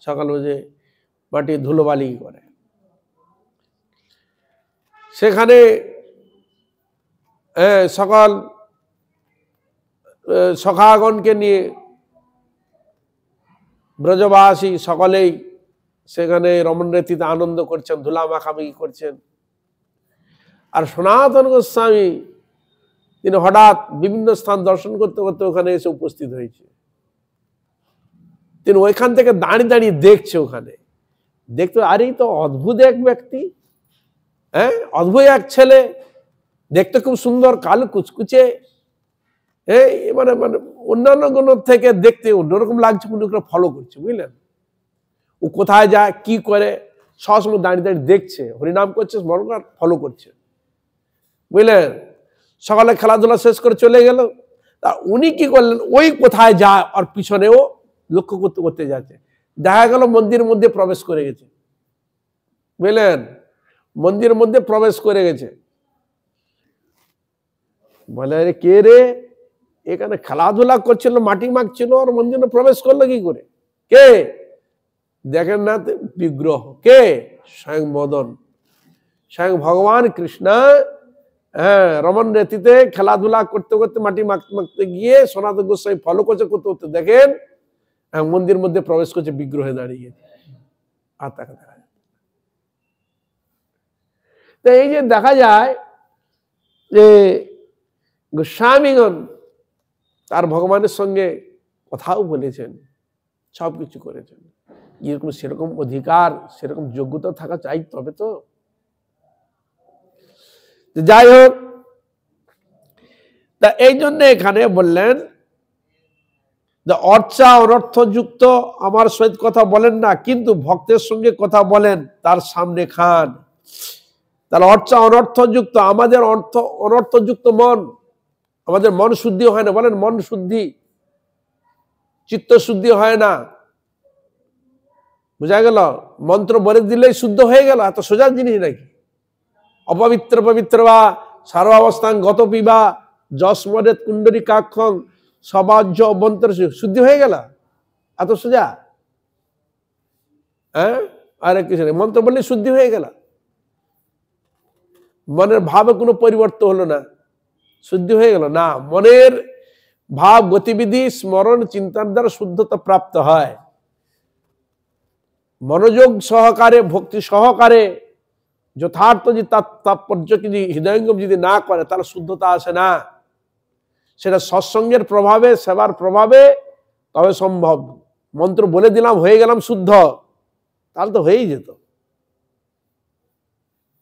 সকাল বাজে মাটি ধুলোবালি করে, সেখানে সকল সখাগণকে নিয়ে ব্রজবাসী সকলেই সেখানে রমন রেতিতে আনন্দ করছেন, ধুলা মাখামাখি করছেন। আর সনাতন গোস্বামী তিনি হঠাৎ বিভিন্ন স্থান দর্শন করতে করতে ওখানে এসে উপস্থিত হয়েছে। তিনি ওইখান থেকে দাঁড়িয়ে দাঁড়িয়ে দেখছে, ওখানে দেখতে, আরে তো অদ্ভুত এক ব্যক্তি, অদ্ভুত এক ছেলে, দেখতে খুব সুন্দর, কালো কুচকুচে, মানে মানে অন্যান্য গুণ থেকে দেখতে অন্যরকম লাগছে, মনে করে ফলো করছে, বুঝলেন? ও কোথায় যায়, কি করে, সবসময় দাঁড়িয়ে দাঁড়িয়ে দেখছে, হরিনাম করছে, স্মরণ কর, ফলো করছে, বুঝলেন? সকালে খেলাধুলা শেষ করে চলে গেল। তা উনি কি করলেন, ওই কোথায় যায় আর পিছনেও লক্ষ্য করতে করতে যাচ্ছে, দেখা গেল মন্দিরের মধ্যে প্রবেশ করে গেছে, বুঝলেন? মন্দিরের মধ্যে প্রবেশ করে গেছে। বলে, আরে কে রে, এখানে খেলাধুলা করছিল, মাটি মাখছিল, আর মন্দিরে প্রবেশ করলো কি করে? কে? দেখেন না বিগ্রহ, কে? স্বয়ং মদন, স্বয়ং ভগবান কৃষ্ণ। রমন রেতিতে খেলাধুলা করতে করতে, মাটি মাখতে মাখতে গিয়ে সনাতন গোস্বামী ফলো করতে করতে দেখেন মন্দির মধ্যে প্রবেশ করছে, বিগ্রহে দাঁড়িয়ে। আর তাকে দেখা যায়, তো এই যে দেখা যায় যে গোস্বামীগণ তার ভগবানের সঙ্গে কথাও বলেছেন, সবকিছু করেছেন। এরকম সেরকম অধিকার, সেরকম যোগ্যতা থাকা চাই, তবে তো। যাই হোক, তা এই জন্য এখানে বললেন, অর্চা অনর্থযুক্ত আমার সহিত কথা বলেন না, কিন্তু ভক্তের সঙ্গে কথা বলেন, তার সামনে খান। তাহলে অর্চা অনর্থযুক্ত, আমাদের অনর্থযুক্ত মন, আমাদের মন শুদ্ধি হয় না, বলেন মন শুদ্ধি, চিত্ত শুদ্ধি হয় না, বুঝা গেল? মন্ত্র বলে দিলেই শুদ্ধ হয়ে গেল, এত সোজা জিনিস নাকি? অপবিত্র পবিত্র বা সার্বাবস্থান গত পিবা যস্মরেত কুণ্ডরী কাক্ষং সবাজ্য অভ্যন্তর শুদ্ধি হয়ে গেল, এত সোজা। হ্যাঁ, আরে কিছু নেই, মন্ত্র বললে শুদ্ধি হয়ে গেল, মনের ভাবে কোনো পরিবর্তন হলো না, শুদ্ধি হয়ে গেল না। মনের ভাব গতিবিধি স্মরণ চিন্তার দ্বারা শুদ্ধতা প্রাপ্ত হয়। মনোযোগ সহকারে ভক্তি সহকারে যথার্থ যে তাৎপর্য যদি হৃদয়ঙ্গম যদি না করে তাহলে শুদ্ধতা আসে না। সেটা সৎসঙ্গের প্রভাবে, সেবার প্রভাবে তবে সম্ভব। মন্ত্র বলে দিলাম হয়ে গেলাম শুদ্ধ, তাহলে তো হয়েই যেত।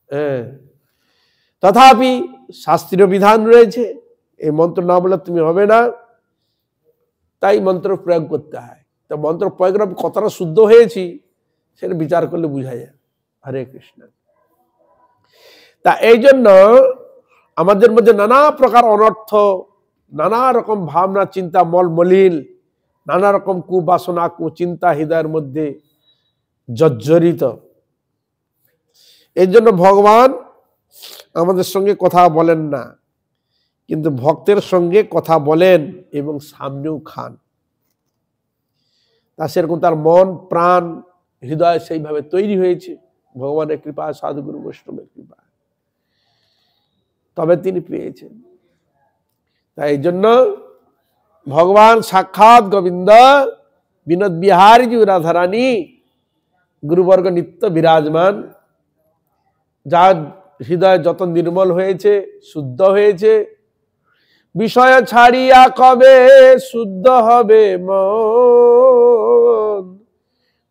হ্যাঁ, তথাপি শাস্ত্রীয় বিধান রয়েছে, এই মন্ত্র না বলে তুমি হবে না, তাই মন্ত্র প্রয়োগ করতে হয়। তো মন্ত্র প্রয়োগ কতটা শুদ্ধ হয়েছি সেটা বিচার করলে বোঝা যায়। হরে কৃষ্ণ। তা এই জন্য আমাদের মধ্যে নানা প্রকার অনর্থ, নানা রকম ভাবনা চিন্তা মলিন, নানা রকম কুবাসনা কুচিন্তা হৃদয়ের মধ্যে জর্জরিত। এই জন্য ভগবান আমাদের সঙ্গে কথা বলেন না, কিন্তু ভক্তের সঙ্গে কথা বলেন এবং সামনেও খান। তা সেরকম তার মন প্রাণ হৃদয় সেইভাবে তৈরি হয়েছে ভগবানের কৃপা, সাধুগুরু বৈষ্ণবের কৃপা, তবে তিনি পেয়েছেন। তাই এই জন্য ভগবান সাক্ষাৎ গোবিন্দ বিনোদ বিহারী জি রাধারানী গুরুবর্গ নিত্য বিরাজমান, যার হৃদয় যত নির্মল হয়েছে, শুদ্ধ হয়েছে, বিষয় ছাড়িয়া কবে শুদ্ধ হবে মন,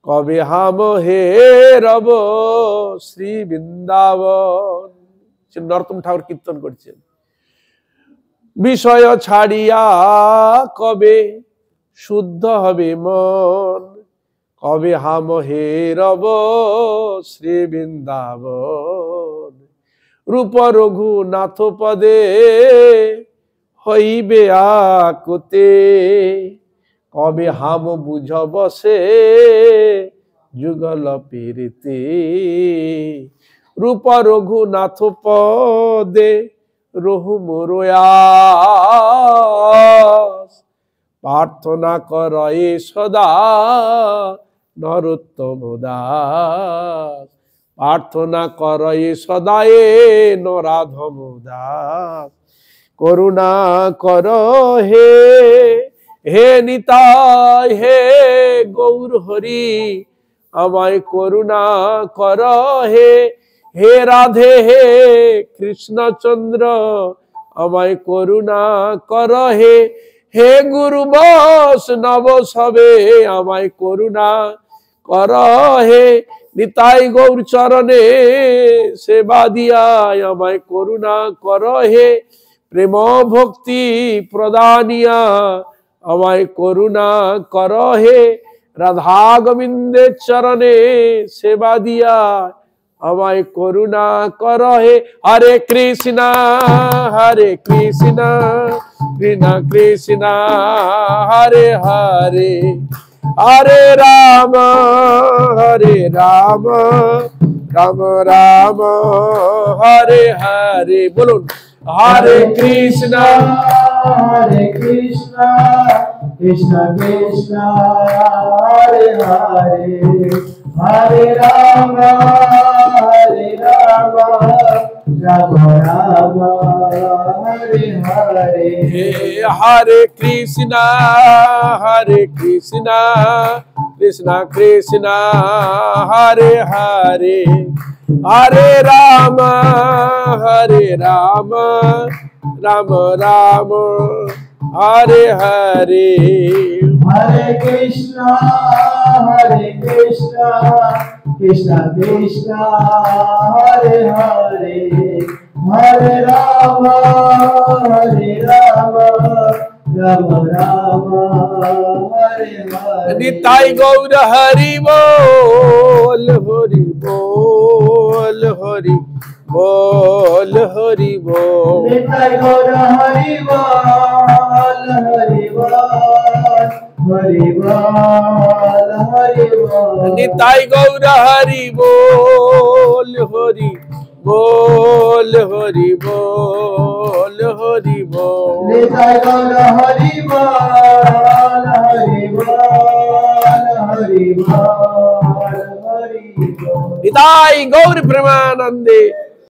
কবে হাম হে রব শ্রী বৃন্দাবন। নরোত্তম ঠাকুর কীর্তন করছেন, বিষয় ছাড়িয়া কবে শুদ্ধ হবে মন, কবে হাম হে রব শ্রী বৃন্দাবন, রূপ রঘুনাথ পদে হইবে আকুতে, কবে হাম বুঝ বসে যুগল পীরিতে, রূপ রঘুনাথ পদে রহু মোরয়াস, প্রার্থনা করে সদা নরোত্তম দাস, প্রার্থনা করে সদায় নরাধম দাস, করুণা কর হে হে নিতাই হে গৌর হরি, আমায় করুণা কর হে হে রাধে হে কৃষ্ণচন্দ্র, আমায় করুণা কর হে হে গুরু বৈষ্ণব সবে, আমায় করুণা কর হে নিতাই গৌর চরণে সেবা দিয়া, আমায় করুণা কর হে প্রেম ভক্তি প্রদানিয়া, আমায় করুণা কর হে রাধা গোবিন্দের চরণে সেবা দিয়া, আমায় করুণা কর হে। হরে কৃষ্ণ কৃষ্ণ কৃষ্ণ হরে হরে, হরে রাম রাম রাম হরে হরে। বলুন হরে কৃষ্ণ কৃষ্ণ কৃষ্ণ হরে হরে, হরে রাম রাম রাম হরে হরে। হরে কৃষ্ণ কৃষ্ণ কৃষ্ণ হরে হরে, হরে রাম রাম রাম হরে হরে। হরে কৃষ্ণ কৃষ্ণ কৃষ্ণ হরে হরে, হরে রাম রাম রাম হরে হরে। নিতাই গৌর হরি বল হরি বল হরি বল হরি বল, নিতাই গৌর হরি বল হরি বল হরি বল হরি বল, নিতাই গৌর হরি বল হরি बोल हरि बोल हरि बोल। निताय गौर हरि बोल हरि बोल हरि बोल हरि बोल। निताय गौर प्रेमानंदे